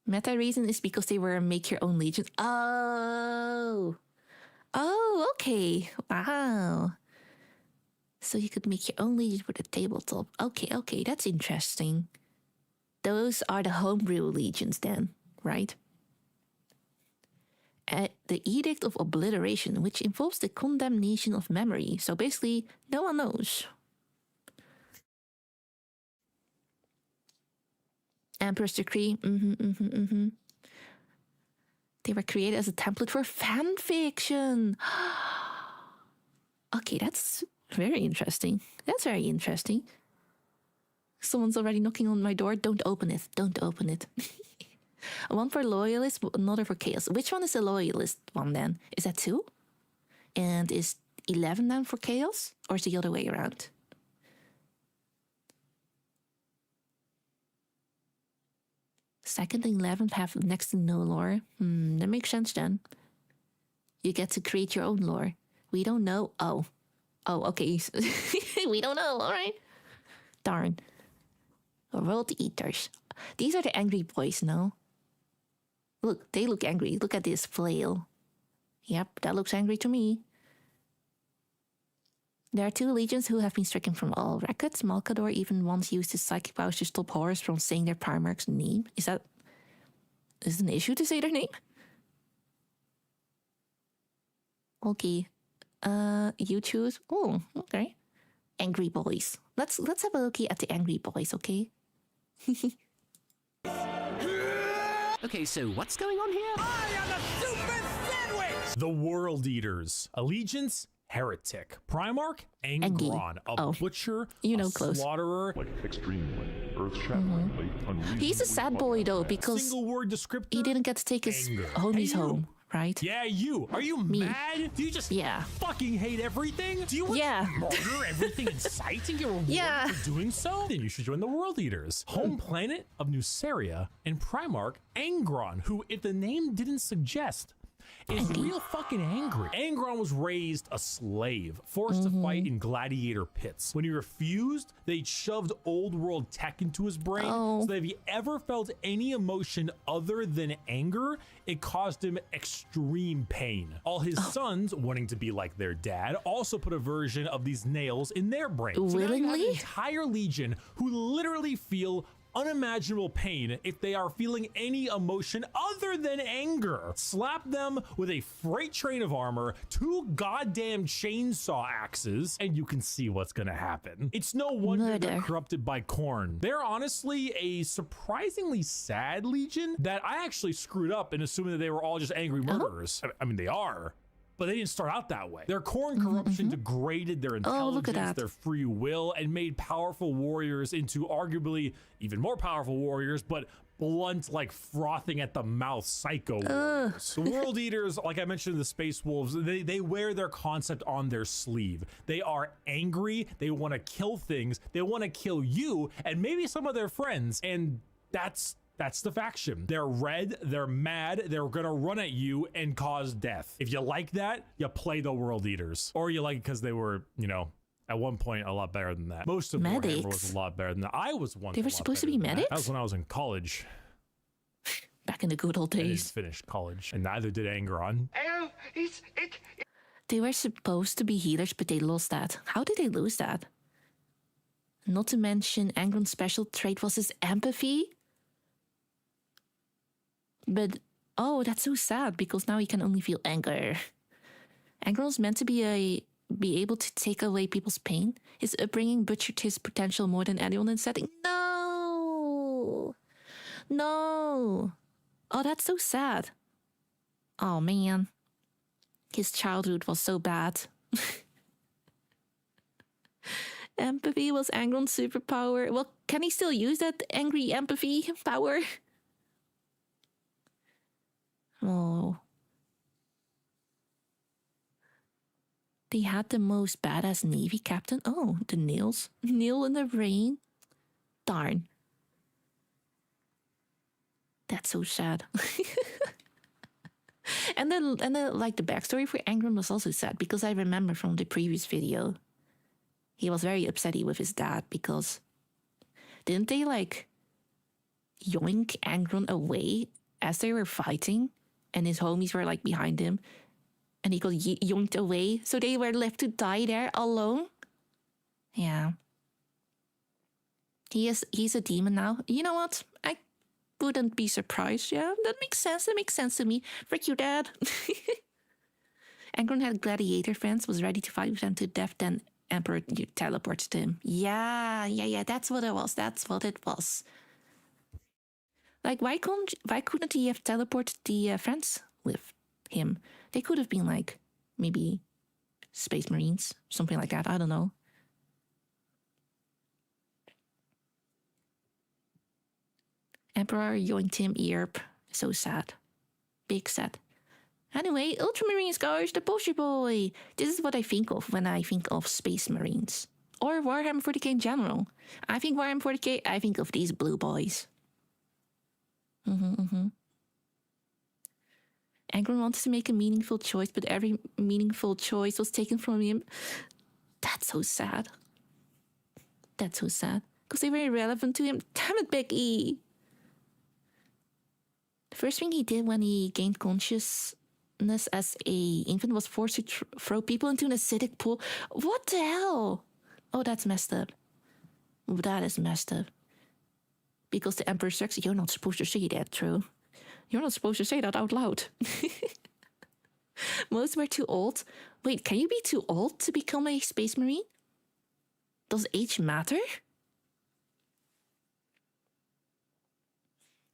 Meta reason is because they were a make your own legion. Oh, okay. Wow. So you could make your own legion with a tabletop. Okay, that's interesting. Those are the homebrew legions then, right? The Edict of Obliteration, which involves the condemnation of memory. So basically, no one knows. Emperor's Decree. They were created as a template for fan fiction. Okay, that's very interesting. That's very interesting. Someone's already knocking on my door. Don't open it. Don't open it. One for loyalist, another for chaos. Which one is the loyalist one then? Is that 2? And is 11 then for chaos? Or is it the other way around? Second and 11th have next to no lore. That makes sense then. You get to create your own lore. We don't know. Oh, okay. We don't know, all right? Darn. World Eaters. These are the angry boys, no? Look, they look angry. Look at this flail. Yep, that looks angry to me. There are 2 legions who have been stricken from all records. Malkador even once used his psychic powers to stop horrors from saying their Primarch's name. Is it an issue to say their name? Okay. You choose. Oh, okay. Angry boys. Let's have a look at the angry boys, okay? Okay, so what's going on here? I am a super sandwich! The World Eaters. Allegiance, Heretic. Primarch, Angron. A butcher, a slaughterer. Like extremely earth-shattering, unreasonably He's a sad boy though, because Single word descriptor. he didn't get to take his homies home, right? Yeah, you. Are you mad? Do you just fucking hate everything? Do you want to murder everything in sight and get rewarded for doing so? Then you should join the World Eaters. Home planet of Nuceria and Primarch Angron, who, if the name didn't suggest, is real fucking angry. Angron was raised a slave, forced to fight in gladiator pits. When he refused, they shoved old world tech into his brain, so that if he ever felt any emotion other than anger, it caused him extreme pain. All his sons, wanting to be like their dad, also put a version of these nails in their brain. So now you have an entire legion who literally feel unimaginable pain if they are feeling any emotion other than anger. Slap them with a freight train of armor, 2 goddamn chainsaw axes, and you can see what's gonna happen. It's no wonder they're corrupted by corn. They're honestly a surprisingly sad legion that I actually screwed up in assuming that they were all just angry murderers. I mean, they are, but they didn't start out that way. Their corn corruption degraded their intelligence, their free will, and made powerful warriors into arguably even more powerful warriors, but blunt, like frothing at the mouth psycho warriors. The World Eaters, like I mentioned, the Space Wolves, they wear their concept on their sleeve. They are angry, they want to kill things, they want to kill you, and maybe some of their friends, and that's the faction. They're red, they're mad, they're gonna run at you and cause death. If you like that, you play the World Eaters. Or you like it because they were, you know, at one point a lot better than that. Most of Warhammer was a lot better than that. I was once They were supposed to be medics? That was when I was in college. Back in the good old days. I didn't finish college, and neither did Angron. They were supposed to be healers, but they lost that. How did they lose that? Not to mention, Angron's special trait was his empathy. But, oh, that's so sad, because now he can only feel anger. Angron's meant to be able to take away people's pain. His upbringing butchered his potential more than anyone in setting. No! No! Oh, that's so sad. Oh, man. His childhood was so bad. Empathy was Angron's superpower. Well, can he still use that angry empathy power? Oh. They had the most badass Navy captain. Oh, the nails. Nail in the rain. Darn. That's so sad. and then like the backstory for Angron was also sad, because I remember from the previous video, he was very upsetty with his dad because didn't they like yoink Angron away as they were fighting? And his homies were like behind him, and he got yoinked away, so they were left to die there alone. Yeah. He's a demon now. You know what? I wouldn't be surprised. Yeah, that makes sense. That makes sense to me. Frick you, Dad. Angron had gladiator friends, was ready to fight with them to death, then Emperor teleported him. Yeah, that's what it was. That's what it was. Like, why couldn't he have teleported the friends with him? They could have been like, maybe Space Marines, something like that. I don't know. Emperor yoinked him, Yerp. So sad. Big sad. Anyway, Ultramarine Scars, the poster boy. This is what I think of when I think of Space Marines. Or Warhammer 40k in general. I think Warhammer 40k, I think of these blue boys. Angron wanted to make a meaningful choice, but every meaningful choice was taken from him. That's so sad. That's so sad. Because they were irrelevant to him. Damn it, Becky! The first thing he did when he gained consciousness Katniss as a infant was forced to throw people into an acidic pool. What the hell? Oh, that's messed up. That is messed up. Because the Emperor sucks. You're not supposed to say that, true. You're not supposed to say that out loud. Most were too old. Wait, can you be too old to become a Space Marine? Does age matter?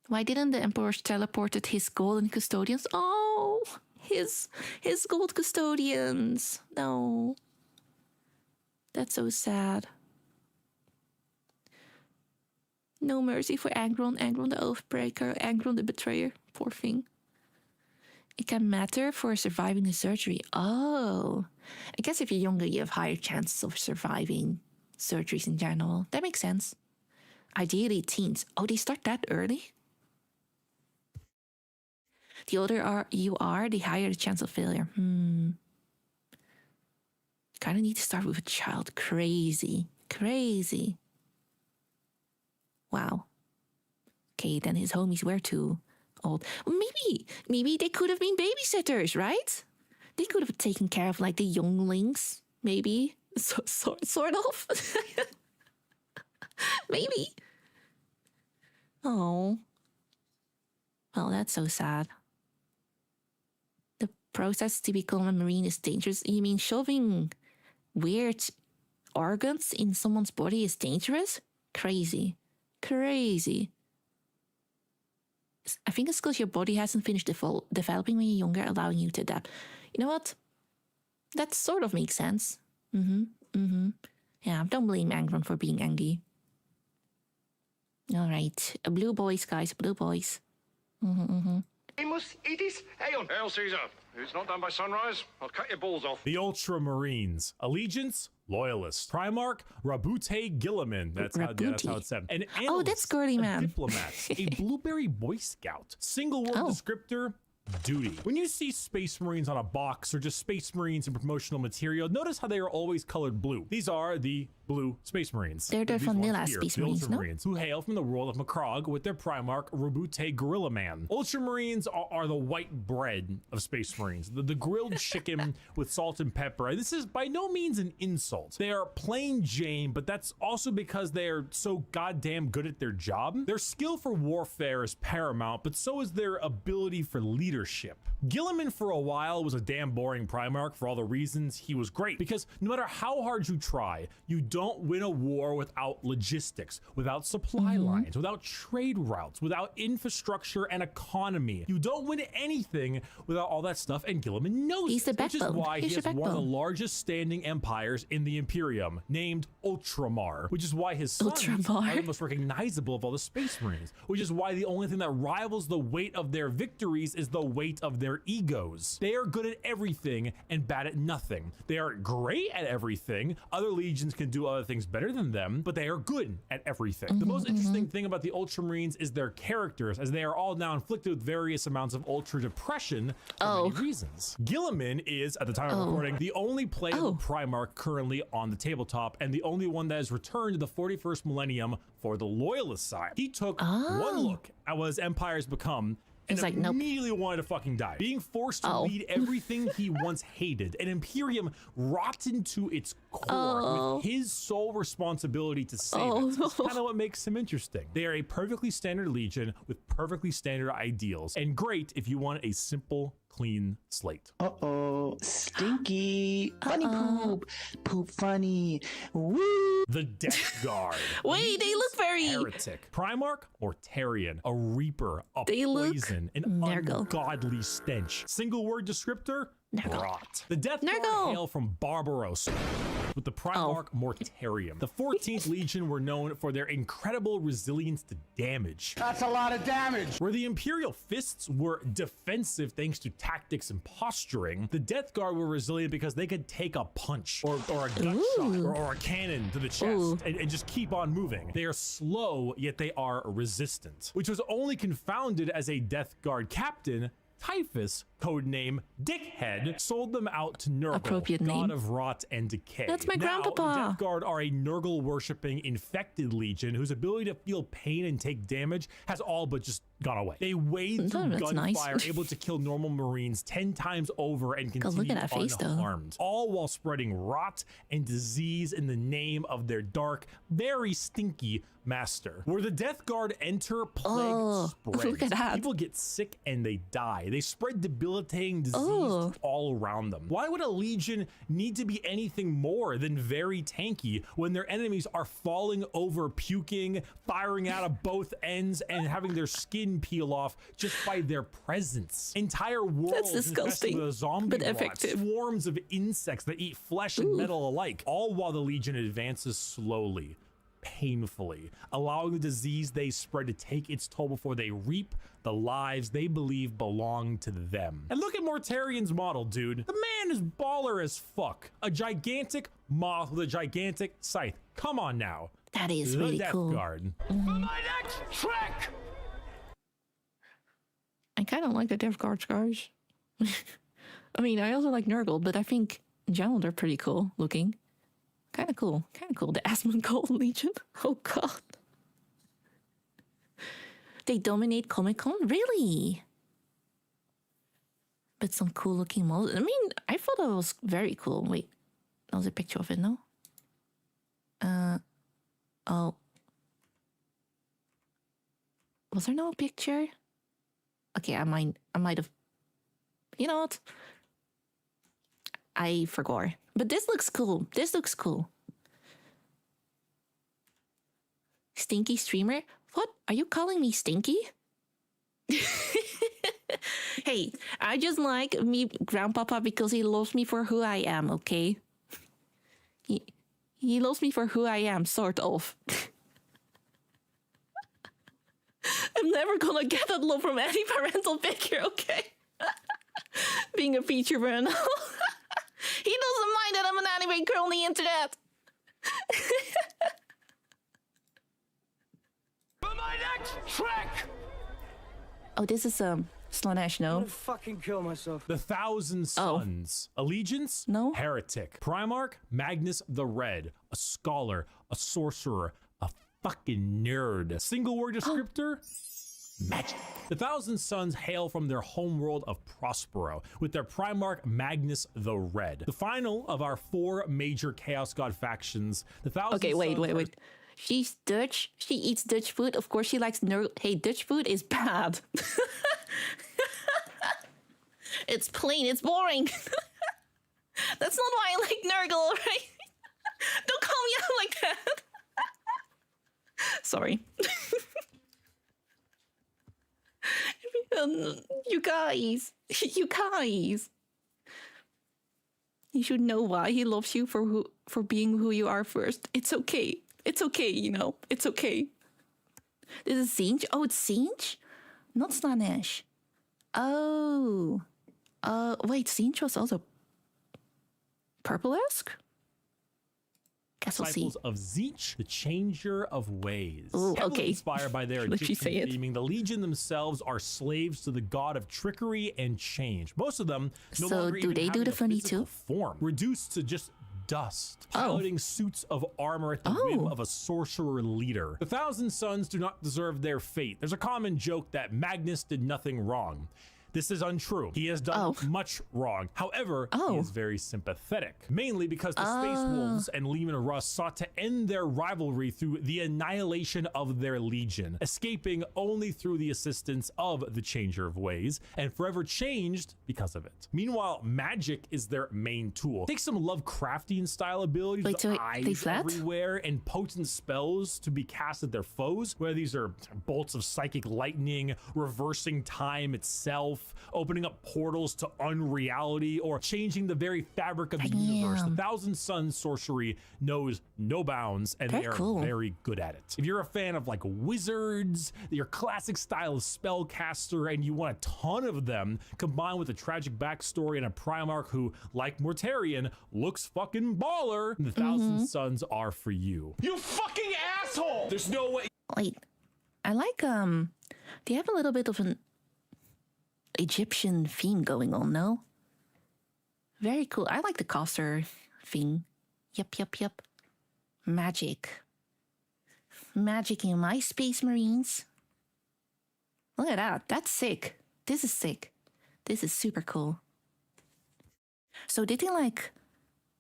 Why didn't the Emperor teleported his golden custodians? Oh, his gold custodians. No. That's so sad. No mercy for Angron. Angron the Oathbreaker. Angron the Betrayer. Poor thing. It can matter for surviving the surgery. Oh. I guess if you're younger, you have higher chances of surviving surgeries in general. That makes sense. Ideally, teens. Oh, they start that early? The older you are, the higher the chance of failure. Kind of need to start with a child. Crazy. Crazy. Wow. Okay, then his homies were too old. Maybe they could have been babysitters, right? They could have taken care of like the younglings. Maybe. Sort of. Maybe. Oh. Well, that's so sad. The process to become a Marine is dangerous. You mean shoving weird organs in someone's body is dangerous? Crazy. Crazy. I think it's because your body hasn't finished developing when you're younger, allowing you to adapt. You know what? That sort of makes sense. Yeah, don't blame Angron for being angry. All right. Blue boys, guys. Blue boys. Amos, Edith, Aeon. Hail, Caesar. If it's not done by sunrise, I'll cut your balls off. The Ultramarines. Allegiance, Loyalists. Primarch, Rabute Gilliman. That's how it's said. An analyst, oh, that's girly, man. A diplomat, a Blueberry Boy Scout. Single word descriptor, duty. When you see Space Marines on a box or just Space Marines in promotional material, notice how they are always colored blue. These are the Blue Space Marines. They're the vanilla Space Marines, no? Who hail from the world of Macrogg with their Primarch, Rabute Gorilla Man. Ultramarines are the white bread of Space Marines. The grilled chicken with salt and pepper. This is by no means an insult. They are plain Jane, but that's also because they are so goddamn good at their job. Their skill for warfare is paramount, but so is their ability for leadership. Gilliman for a while was a damn boring Primarch for all the reasons he was great, because no matter how hard you try, you don't win a war without logistics, without supply lines, without trade routes, without infrastructure and economy. You don't win anything without all that stuff, and Gilliman knows He's the it, which is backbone. why he has one of the largest standing empires in the Imperium, named Ultramar, which is why his sons are the most recognizable of all the Space Marines, which is why the only thing that rivals the weight of their victories is the weight of their egos. They are good at everything and bad at nothing. They are great at everything. Other legions can do other things better than them, but they are good at everything. The most interesting thing about the Ultramarines is their characters, as they are all now inflicted with various amounts of ultra depression for many reasons. Gilliman is, at the time of recording, the only playable Primarch currently on the tabletop, and the only one that has returned to the 41st millennium for the Loyalist side. He took one look at what his empire has become and like, immediately wanted to fucking die. Being forced to lead everything he once hated, an Imperium rotten to its core with his sole responsibility to save it. That's kind of what makes him interesting. They are a perfectly standard legion with perfectly standard ideals, and great if you want a simple, clean slate. Stinky. Funny poop. Poop funny. Woo. The Death Guard. Wait, they look very... Heretic. Primarch or Tarian. A Reaper. A they poison. An ungodly stench. Single word descriptor? Rot. The Death Guard hail from Barbaros, with the Primarch Mortarium. The 14th Legion were known for their incredible resilience to damage. That's a lot of damage. Where the Imperial Fists were defensive thanks to tactics and posturing, the Death Guard were resilient because they could take a punch or a gut shot or a cannon to the chest and just keep on moving. They are slow, yet they are resistant, which was only confounded as a Death Guard captain Typhus, codename Dickhead, sold them out to Nurgle, Appropriate god name. of rot and decay. That's my now, grandpapa. The Death Guard are a Nurgle-worshipping infected legion whose ability to feel pain and take damage has all but just gone away. They wade through that's gunfire, nice. able to kill normal Marines 10 times over and continue look at that face, though. unharmed, all while spreading rot and disease in the name of their dark, very stinky master. Where the Death Guard enter, plague spreads. Look at that. People get sick and they die. They spread debilitating disease all around them. Why would a legion need to be anything more than very tanky when their enemies are falling over, puking, firing out of both ends, and having their skin peel off just by their presence? Entire worlds infested with a zombie but effective. swarms of insects that eat flesh and metal alike, all while the legion advances slowly, painfully, allowing the disease they spread to take its toll before they reap the lives they believe belong to them. And look at Mortarian's model, dude. The man is baller as fuck. A gigantic moth with a gigantic scythe. Come on now. That is the really Death cool. Guard. For my next trick! I kind of like the Death Guards, guys. I mean, I also like Nurgle, but I think in general they're pretty cool looking. Kind of cool. Kind of cool. The Asmongold Legion. Oh, God. They dominate Comic-Con? Really? But some cool looking models. I mean, I thought that was very cool. Wait. That was a picture of it, no? Oh. Was there no picture? Okay, I might have... You know what? I forgot. But this looks cool. This looks cool. Stinky streamer? What? Are you calling me stinky? Hey, I just like me grandpapa because he loves me for who I am, okay? He loves me for who I am, sort of. I'm never gonna get that love from any parental figure, okay? Being a VTuber and all. He doesn't mind that I'm an anime girl on the internet. For my next trick! Oh, this is Slanesh, no? I'm gonna fucking kill myself. The Thousand Sons. Allegiance? No. Heretic. Primarch? Magnus the Red. A scholar. A sorcerer. A fucking nerd. Single word descriptor? Magic. The Thousand Sons hail from their homeworld of Prospero, with their Primarch Magnus the Red. The final of our 4 major Chaos God factions. The Thousand Okay, wait. Sons She's Dutch. She eats Dutch food. Of course, she likes Hey, Dutch food is bad. It's plain. It's boring. That's not why I like Nurgle, right? Don't call me out like that. Sorry. You guys. You should know why he loves you for being who you are first. It's okay. It's okay, you know. It's okay. This is Singe? Oh, it's Singe? Not Slanesh. Oh. Wait, Singe was also purple-esque? Guess we'll see. Disciples of Zeech, the Changer of Ways. Ooh, Heavily okay. inspired by their Let me Egyptian say it. theming, the Legion themselves are slaves to the god of trickery and change. Most of them no So longer do even they do having the a funny physical too? form, reduced to just dust, Oh. piloting suits of armor at the whim of a sorcerer leader. The Thousand Sons do not deserve their fate. There's a common joke that Magnus did nothing wrong. This is untrue. He has done much wrong. However, he is very sympathetic, mainly because the Space Wolves and Leman Russ sought to end their rivalry through the annihilation of their legion, escaping only through the assistance of the Changer of Ways, and forever changed because of it. Meanwhile, magic is their main tool. Take some Lovecraftian style abilities with eyes everywhere and potent spells to be cast at their foes, whether these are bolts of psychic lightning, reversing time itself, opening up portals to unreality, or changing the very fabric of the universe. The Thousand Sons sorcery knows no bounds, and they are very good at it. If you're a fan of like wizards, your classic style of spellcaster, and you want a ton of them, combined with a tragic backstory and a Primarch who, like Mortarian, looks fucking baller, the Thousand Sons are for you. You fucking asshole! There's no way. Wait, I like, they have a little bit of Egyptian theme going on, no? Very cool. I like the coaster theme. Yep. Magic. Magic in my Space Marines. Look at that. That's sick. This is sick. This is super cool. So did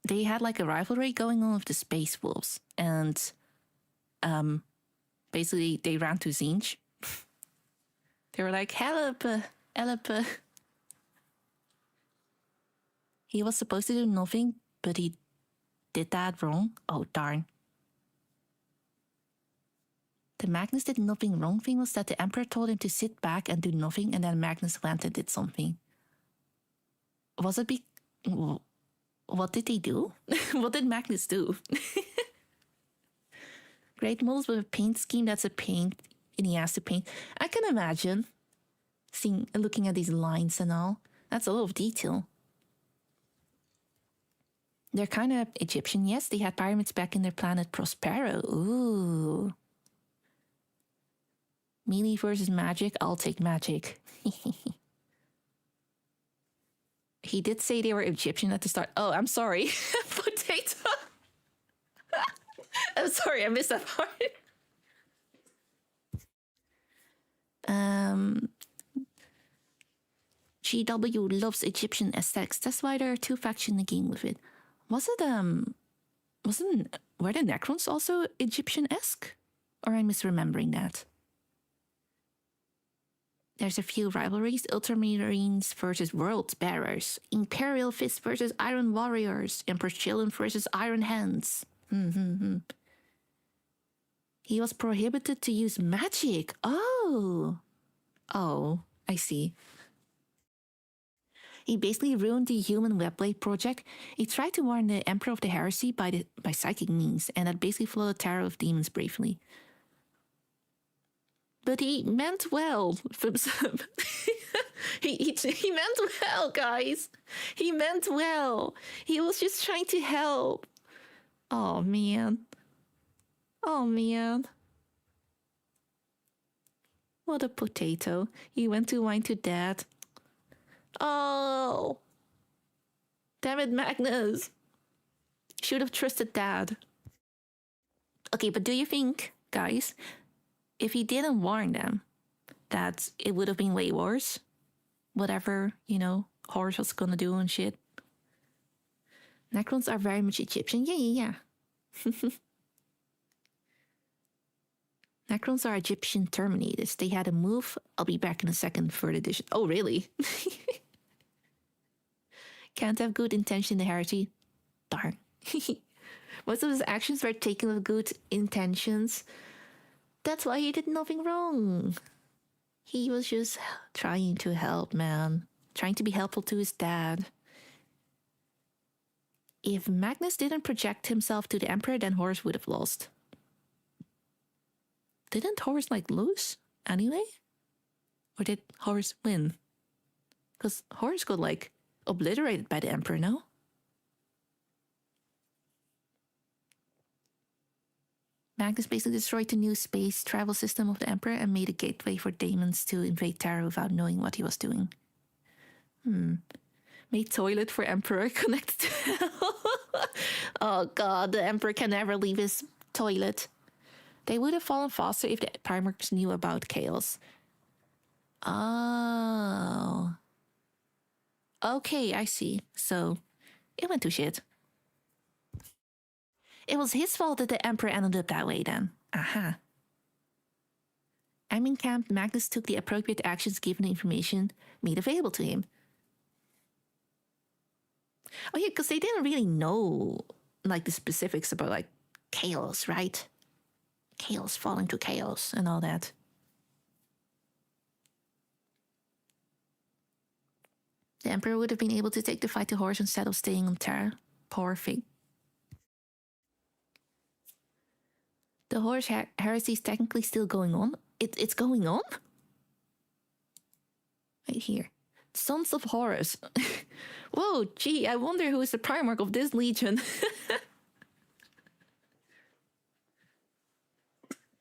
they had like a rivalry going on with the Space Wolves, and basically they ran to Zinj. They were like, help. He was supposed to do nothing, but he did that wrong. Oh, darn. The Magnus did nothing wrong thing was that the Emperor told him to sit back and do nothing, and then Magnus went and did something. Was it what did he do? What did Magnus do? Great models with a paint scheme, that's a paint, and he has to paint. I can imagine looking at these lines and all. That's a lot of detail. They're kind of Egyptian, yes. They had pyramids back in their planet Prospero. Ooh. Melee versus magic, I'll take magic. He did say they were Egyptian at the start. Oh, I'm sorry. Potato. I'm sorry, I missed that part. GW loves Egyptian aesthetics. That's why there are two factions in the game with it. Were the Necrons also Egyptian-esque? Or am I misremembering that? There's a few rivalries. Ultramarines versus World Bearers. Imperial Fist versus Iron Warriors. Emperor Children versus Iron Hands. He was prohibited to use magic. Oh, I see. He basically ruined the human webblade project. He tried to warn the Emperor of the Heresy by psychic means, and that basically followed the terror of demons bravely. But he meant well. he meant well, guys. He meant well. He was just trying to help. Oh, man. What a potato. He went to whine to Dad. Oh. Damn it, Magnus. Should have trusted Dad. Okay, but do you think, guys, if he didn't warn them, that it would have been way worse? Whatever, Horus was gonna do and shit. Necrons are very much Egyptian. Yeah. Necrons are Egyptian Terminators. They had a move. I'll be back in a second for the edition. Oh, really? Can't have good intention in the heresy. Darn. Most of his actions were taken with good intentions. That's why he did nothing wrong. He was just trying to help, man. Trying to be helpful to his dad. If Magnus didn't project himself to the Emperor, then Horus would have lost. Didn't Horus, lose anyway? Or did Horus win? Because Horus got, obliterated by the Emperor, no? Magnus basically destroyed the new space travel system of the Emperor and made a gateway for demons to invade Terra without knowing what he was doing. Made toilet for Emperor connected to hell. Oh god, the Emperor can never leave his toilet. They would have fallen faster if the Primarchs knew about chaos. Oh. Okay, I see. So, it went to shit. It was his fault that the Emperor ended up that way then. Aha. I'm in camp, Magnus took the appropriate actions given the information made available to him. Oh yeah, because they didn't really know, the specifics about, chaos, right? Chaos, falling to chaos and all that. The Emperor would have been able to take the fight to Horus instead of staying on Terra. Poor thing. The Horus heresy is technically still going on. It's going on? Right here. Sons of Horus. Whoa, gee, I wonder who is the Primarch of this legion.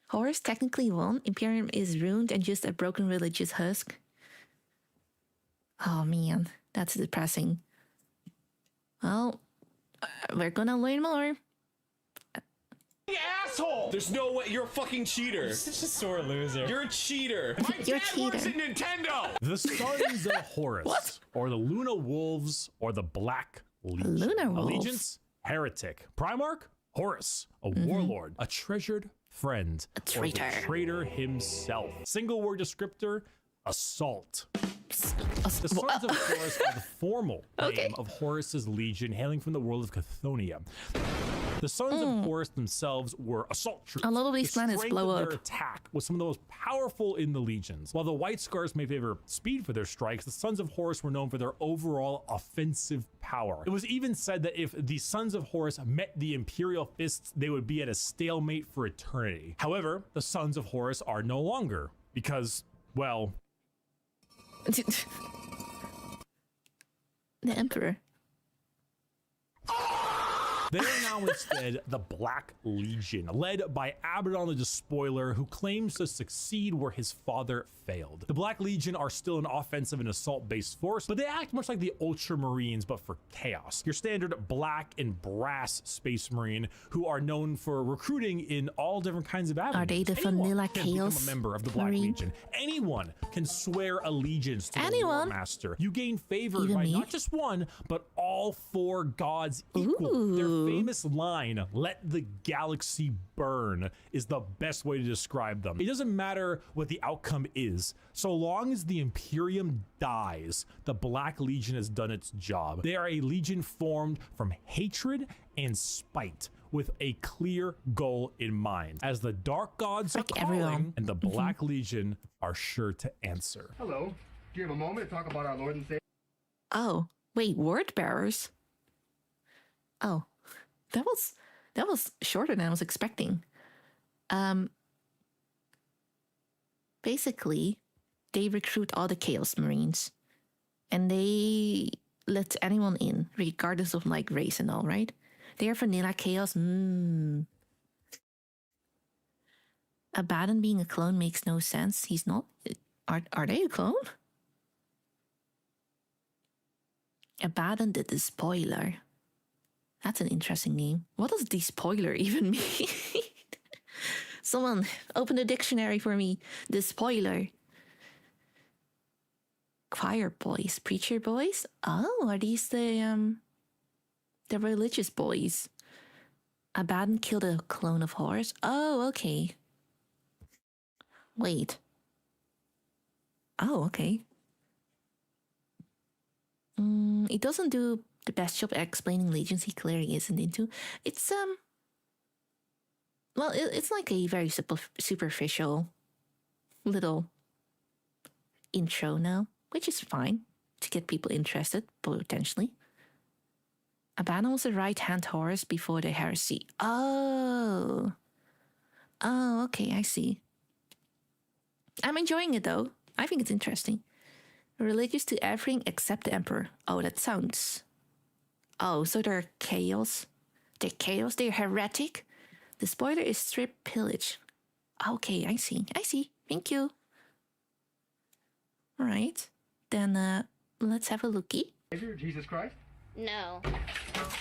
Horus technically won. Imperium is ruined and just a broken religious husk. Oh man, that's depressing. Well, we're gonna learn more. You asshole! There's no way. You're a fucking cheater. You're such a sore loser. You're a cheater. My You're a dad cheater. works at Nintendo. The Sons of Horus, or the Luna Wolves, or the Black Legion. Lunar Wolves. Allegiance, heretic. Primarch, Horus, a warlord, a treasured friend, A traitor. or the traitor himself. Single word descriptor, assault. The Sons of Horus are the formal name of Horus's legion, hailing from the world of Chthonium. The Sons of Horus themselves were assault troops. A lot of these The planets strength blow of up. Their attack was some of the most powerful in the legions. While the White Scars may favor speed for their strikes, the Sons of Horus were known for their overall offensive power. It was even said that if the Sons of Horus met the Imperial Fists, they would be at a stalemate for eternity. However, the Sons of Horus are no longer because, well... The Emperor. They are now instead the Black Legion, led by Abaddon the Despoiler, who claims to succeed where his father failed. The Black Legion are still an offensive and assault-based force, but they act much like the Ultramarines, but for chaos. Your standard black and brass Space Marine, who are known for recruiting in all different kinds of avenues. Are they the Anyone vanilla can chaos become a member of the Black Marine? Legion. Anyone can swear allegiance to Anyone? the War Master. You gain favor Even by me? not just one, but all four gods equal. Their famous line, "Let the galaxy burn," is the best way to describe them. It doesn't matter what the outcome is. So long as the Imperium dies, the Black Legion has done its job. They are a legion formed from hatred and spite, with a clear goal in mind. As the Dark Gods are calling, everyone. and the Black Legion are sure to answer. Hello. Do you have a moment to talk about our Lord and Savior? Oh, wait, word bearers? Oh, that was shorter than I was expecting. Basically, they recruit all the Chaos Marines, and they let anyone in, regardless of like race and all, right? They are vanilla chaos. Abaddon being a clone makes no sense. He's not. Are they a clone? Abaddon the Despoiler. That's an interesting name. What does despoiler even mean? Someone open the dictionary for me. Despoiler. Choir boys, preacher boys. Oh, are these the religious boys? Abaddon killed a clone of Horus. Oh, okay. Wait. Oh, okay. It doesn't do the best job at explaining legions he clearly isn't into. It's well, it's like a very superficial little intro now, which is fine to get people interested, potentially. Abaddon was a right-hand Horus before the heresy. Oh, okay, I see. I'm enjoying it though. I think it's interesting. Religious to everything except the Emperor. Oh, that sounds... Oh, so they're chaos. They're chaos, they're heretic. The spoiler is strip pillage. Okay, I see. Thank you. Alright. Then, let's have a looky. Savior, Jesus Christ? No.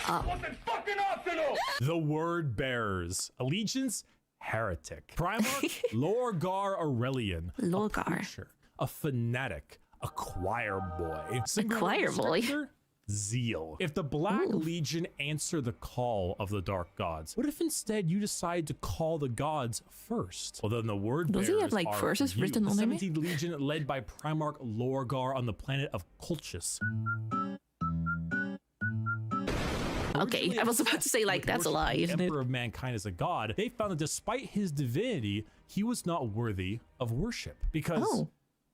Wasn't fucking optional! The Word Bearers. Allegiance, heretic. Primarch, Lorgar Aurelian. Lorgar. A preacher, a fanatic, a choir boy. Single choir boy? descriptor, Zeal. If the Black Legion answer the call of the Dark Gods, what if instead you decide to call the gods first? Well, then the Word Does Bearers he have like are verses for you. written on The them? 17th Legion, led by Primarch Lorgar on the planet of Colchis. Okay, I was about to say, like, that's a lie, isn't it? Emperor of mankind as a god, they found that despite his divinity, he was not worthy of worship because,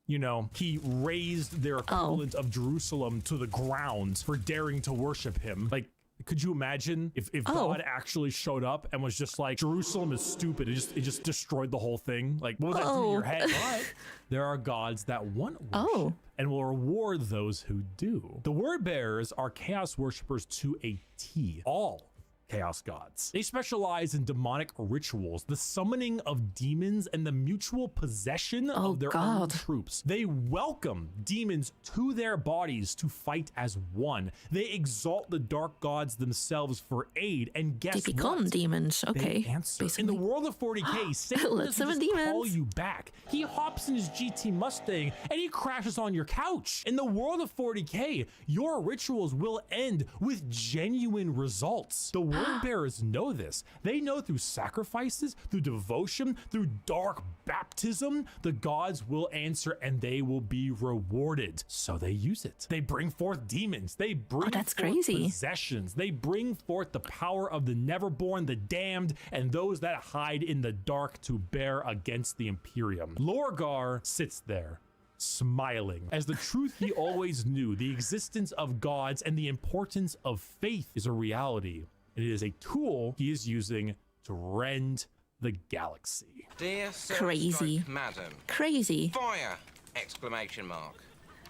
you know, he raised their equivalent of Jerusalem to the ground for daring to worship him. Like, could you imagine if God actually showed up and was just like, Jerusalem is stupid, it just destroyed the whole thing? Like, what was that through your head? But there are gods that want worship and will reward those who do. The Word Bearers are chaos worshippers to a T. All Chaos Gods. They specialize in demonic rituals, the summoning of demons, and the mutual possession of their own troops. They welcome demons to their bodies to fight as one. They exalt the dark gods themselves for aid, and guess what? They become demons. Okay. They answer. In the world of 40k, Satan doesn't just call you back. He hops in his GT Mustang and he crashes on your couch. In the world of 40k, your rituals will end with genuine results. The word bearers know this. They know through sacrifices, through devotion, through dark baptism, the gods will answer and they will be rewarded. So they use it. They bring forth demons. They bring forth possessions. They bring forth the power of the neverborn, the damned, and those that hide in the dark to bear against the Imperium. Lorgar sits there, smiling, as the truth he always knew, the existence of gods and the importance of faith, is a reality. It is a tool he is using to rend the galaxy. Dear Sir Crazy. Madam. Crazy. Fire! Exclamation mark.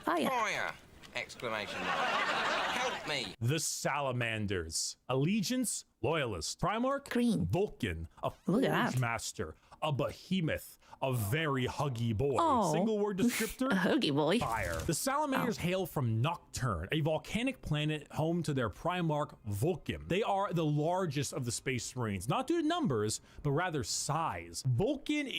Fire. Fire! Exclamation mark. Help me! The Salamanders. Allegiance, Loyalist. Primarch, Green. Vulcan. A Look at Forge that. Master. A Behemoth. A very huggy boy. Oh. Single word descriptor? A huggy boy. Fire. The Salamanders hail from Nocturne, a volcanic planet home to their Primarch Vulcan. They are the largest of the Space Marines, not due to numbers, but rather size. Vulcan,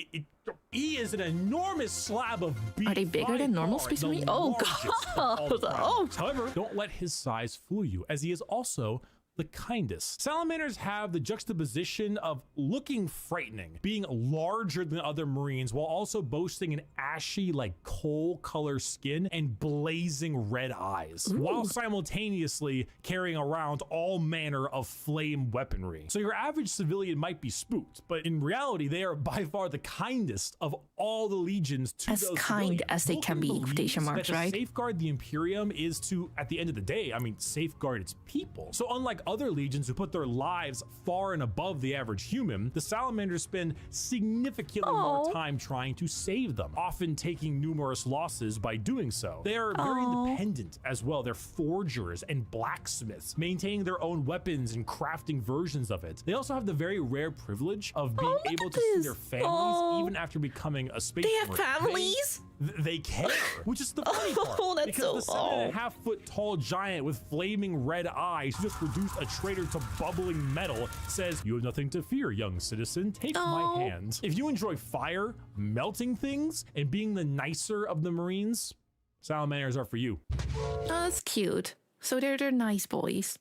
he is an enormous slab of beef. Are they bigger than normal Space Marines? Oh, God. Oh. However, don't let his size fool you, as he is also the kindest. Salamanders have the juxtaposition of looking frightening, being larger than other Marines, while also boasting an ashy, like coal color skin and blazing red eyes, while simultaneously carrying around all manner of flame weaponry. So your average civilian might be spooked, but in reality, they are by far the kindest of all the legions to as those kind civilians. as they can be, quotation marks, that to right? safeguard the Imperium is to, at the end of the day, safeguard its people. So unlike other legions who put their lives far and above the average human, the Salamanders spend significantly more time trying to save them, often taking numerous losses by doing so. They are very independent as well. They're forgers and blacksmiths, maintaining their own weapons and crafting versions of it. They also have the very rare privilege of being able to see their families even after becoming a space They have marine. families? They care, which is the funny part. That's because so the 7.5 foot tall giant with flaming red eyes who just reduced a traitor to bubbling metal says, "You have nothing to fear, young citizen. Take my hand." If you enjoy fire, melting things, and being the nicer of the Marines, Salamanders are for you. Oh, that's cute. So they're nice boys.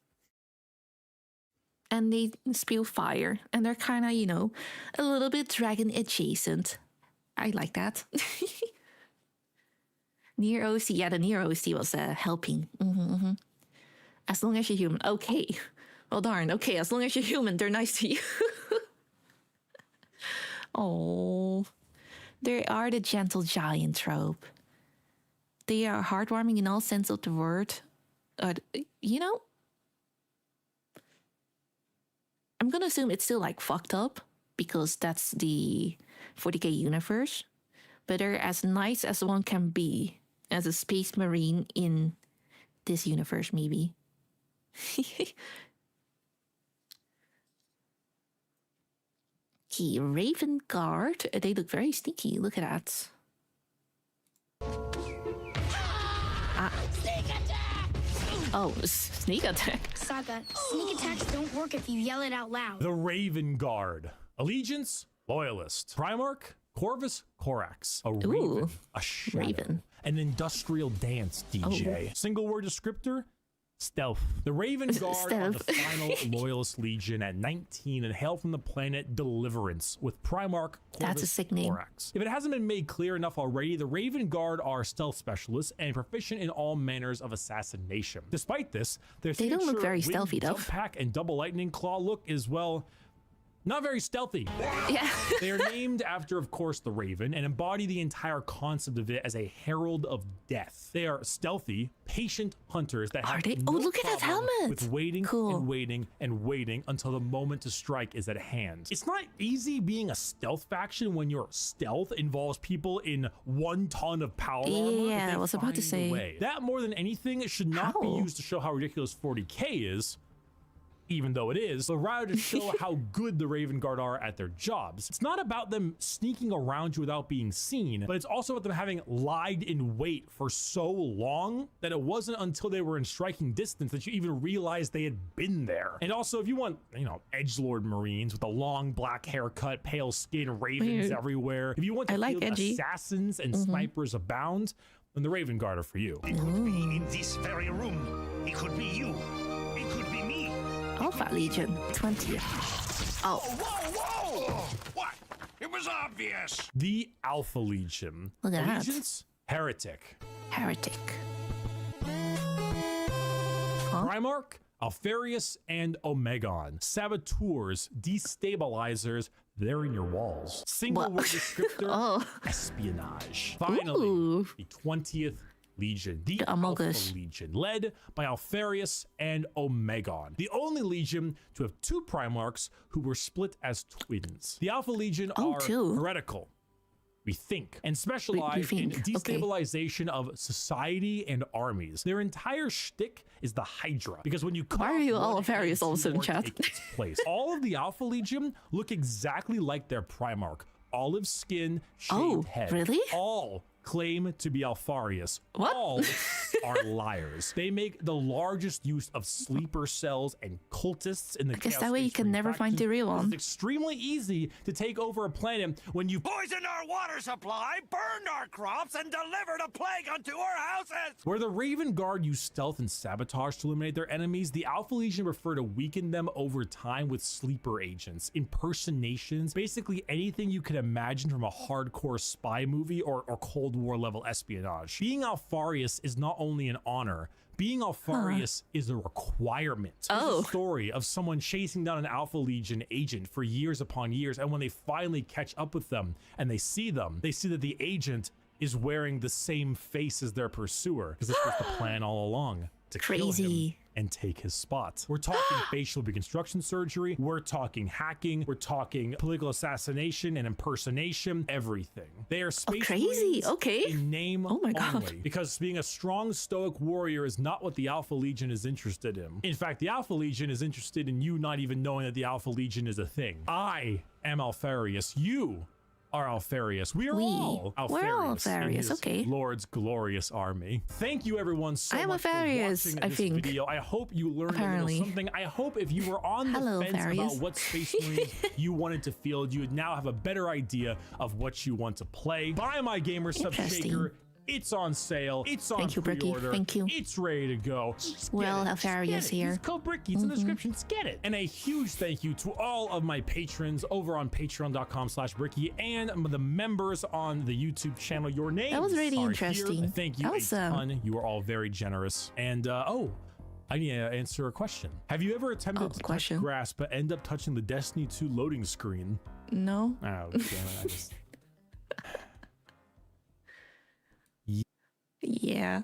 And they spew fire. And they're kind of, a little bit dragon adjacent. I like that. Near OC, yeah, the Near OC was helping. As long as you're human. Okay. Well, darn. Okay, as long as you're human, they're nice to you. Oh. They are the gentle giant trope. They are heartwarming in all sense of the word. I'm gonna assume it's still like fucked up because that's the 40k universe. But they're as nice as one can be as a space marine in this universe, maybe. Okay, Raven Guard. They look very sneaky. Look at that. Sneak attack! Oh, sneak attack. Saga, sneak attacks don't work if you yell it out loud. The Raven Guard. Allegiance, Loyalist. Primarch, Corvus Corax. A Raven, a shadow, an industrial dance DJ. Single word descriptor, stealth. The Raven Guard are the final Loyalist Legion at 19 and hail from the planet Deliverance with Primarch Corvus That's a sick name. Corax. If it hasn't been made clear enough already, the Raven Guard are stealth specialists and proficient in all manners of assassination. Despite this, their They don't look signature very wind stealthy, though. jump pack and double lightning claw look is, well, not very stealthy. Yeah. They are named after, of course, the Raven and embody the entire concept of it as a herald of death. They are stealthy, patient hunters that have no look at that problem helmet. with waiting and waiting and waiting until the moment to strike is at hand. It's not easy being a stealth faction when your stealth involves people in 1 ton of power armor. Yeah, I was about to say. That more than anything, it should not be used to show how ridiculous 40k is. even though it is, but rather to show how good the Raven Guard are at their jobs. It's not about them sneaking around you without being seen, but it's also about them having lied in wait for so long that it wasn't until they were in striking distance that you even realized they had been there. And also, if you want, you know, edgelord Marines with a long black haircut, pale skin, ravens everywhere, if you want to feel assassins and snipers abound, then the Raven Guard are for you. It could be in this very room. It could be you. It could be me. Alpha Legion, 20th. Oh. Whoa, whoa! What? It was obvious. The Alpha Legion. Look at that. Allegiance? Heretic. Heretic. Primarch, Alfarius, and Omegon. Saboteurs, destabilizers, they're in your walls. Single word descriptor, espionage. Finally, the 20th Legion, the Alpha Legion, led by Alfarius and Omegon. The only Legion to have two Primarchs who were split as twins. The Alpha Legion are heretical, we think, and specialize in destabilization of society and armies. Their entire shtick is the Hydra, because when you why are you all Alfarius also in chat? Its place. All of the Alpha Legion look exactly like their Primarch. Olive skin, shaved head. Really? All claim to be Alfarius. What? All are liars. They make the largest use of sleeper cells and cultists in the I guess that way you can never find the real one. It's extremely easy to take over a planet when you poisoned our water supply, burned our crops, and delivered a plague unto our houses. Where the Raven Guard use stealth and sabotage to eliminate their enemies, the Alpha Legion prefer to weaken them over time with sleeper agents, impersonations, basically anything you can imagine from a hardcore spy movie or Cold War level espionage. Being Alfarius is not only an honor, being Alfarius is a requirement. It's a story of someone chasing down an Alpha Legion agent for years upon years, and when they finally catch up with them and they see that the agent is wearing the same face as their pursuer, because this was the plan all along, to kill him and take his spot. We're talking facial reconstruction surgery, we're talking hacking, we're talking political assassination and impersonation, everything. They are space crazy. Marines in name only, because being a strong stoic warrior is not what the Alpha Legion is interested in. In fact, the Alpha Legion is interested in you not even knowing that the Alpha Legion is a thing. I am Alfarius. You are Alfarius. We are all Alfarius. We're all Alfarius, okay. Lord's glorious army. Thank you everyone so much Alfarius, for watching this video. I hope you learned a little something. I hope if you were on the fence about what Space Marines you wanted to field, you would now have a better idea of what you want to play. Buy my Gamer Sub Shaker. It's on sale. It's on pre-order. Thank you. It's ready to go. Well, Alfarius here. It's called Bricky. It's in the description. Just get it. And a huge thank you to all of my patrons over on patreon.com/Bricky and the members on the YouTube channel. Your names that was really interesting. Here. Thank you a ton. You are all very generous. And I need to answer a question. Have you ever attempted to touch grass but end up touching the Destiny 2 loading screen? No. Oh, damn it. I just... Yeah.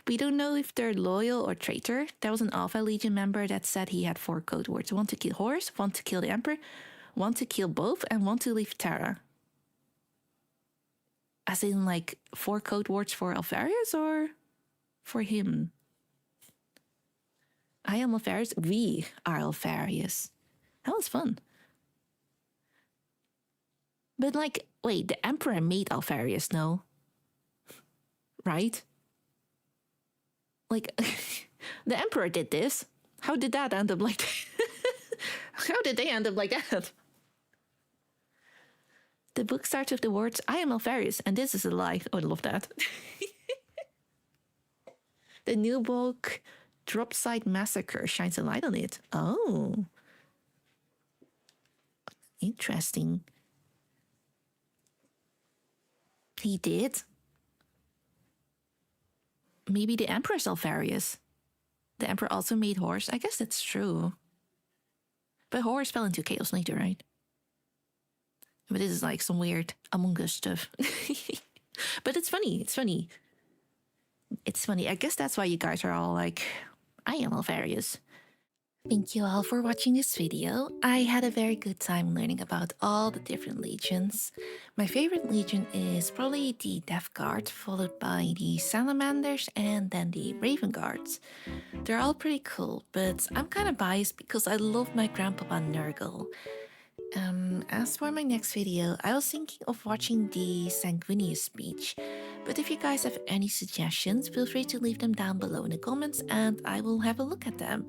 We don't know if they're loyal or traitor. There was an Alpha Legion member that said he had 4 code words. 1 to kill Horus, 1 to kill the Emperor, 1 to kill both, and 1 to leave Terra. As in like 4 code words for Alfarius or for him? I am Alfarius. We are Alfarius. That was fun. But like, wait, the Emperor made Alfarius, no? Right? Like, the Emperor did this. How did that end up like that? How did they end up like that? The book starts with the words, I am Alfarius, and this is a lie. Oh, I love that. The new book, Dropside Massacre, shines a light on it. Oh. Interesting. He did. Maybe the Emperor's Alfarius. The Emperor also made Horus. I guess that's true. But Horus fell into Chaos later, right? But this is like some weird Among Us stuff. But it's funny. It's funny. It's funny. I guess that's why you guys are all like, I am Alfarius. Thank you all for watching this video. I had a very good time learning about all the different legions. My favorite legion is probably the Death Guard, followed by the Salamanders and then the Raven Guards. They're all pretty cool, but I'm kind of biased because I love my grandpapa Nurgle. As for my next video, I was thinking of watching the Sanguinius speech, but if you guys have any suggestions, feel free to leave them down below in the comments and I will have a look at them.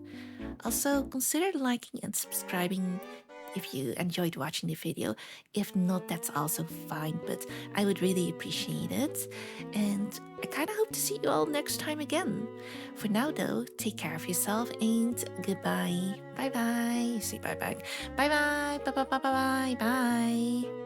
Also, consider liking and subscribing if you enjoyed watching the video. If not, that's also fine, but I would really appreciate it. And I kind of hope to see you all next time again. For now though, take care of yourself and goodbye. Bye bye. Say bye bye. Bye bye. Bye bye bye bye bye bye.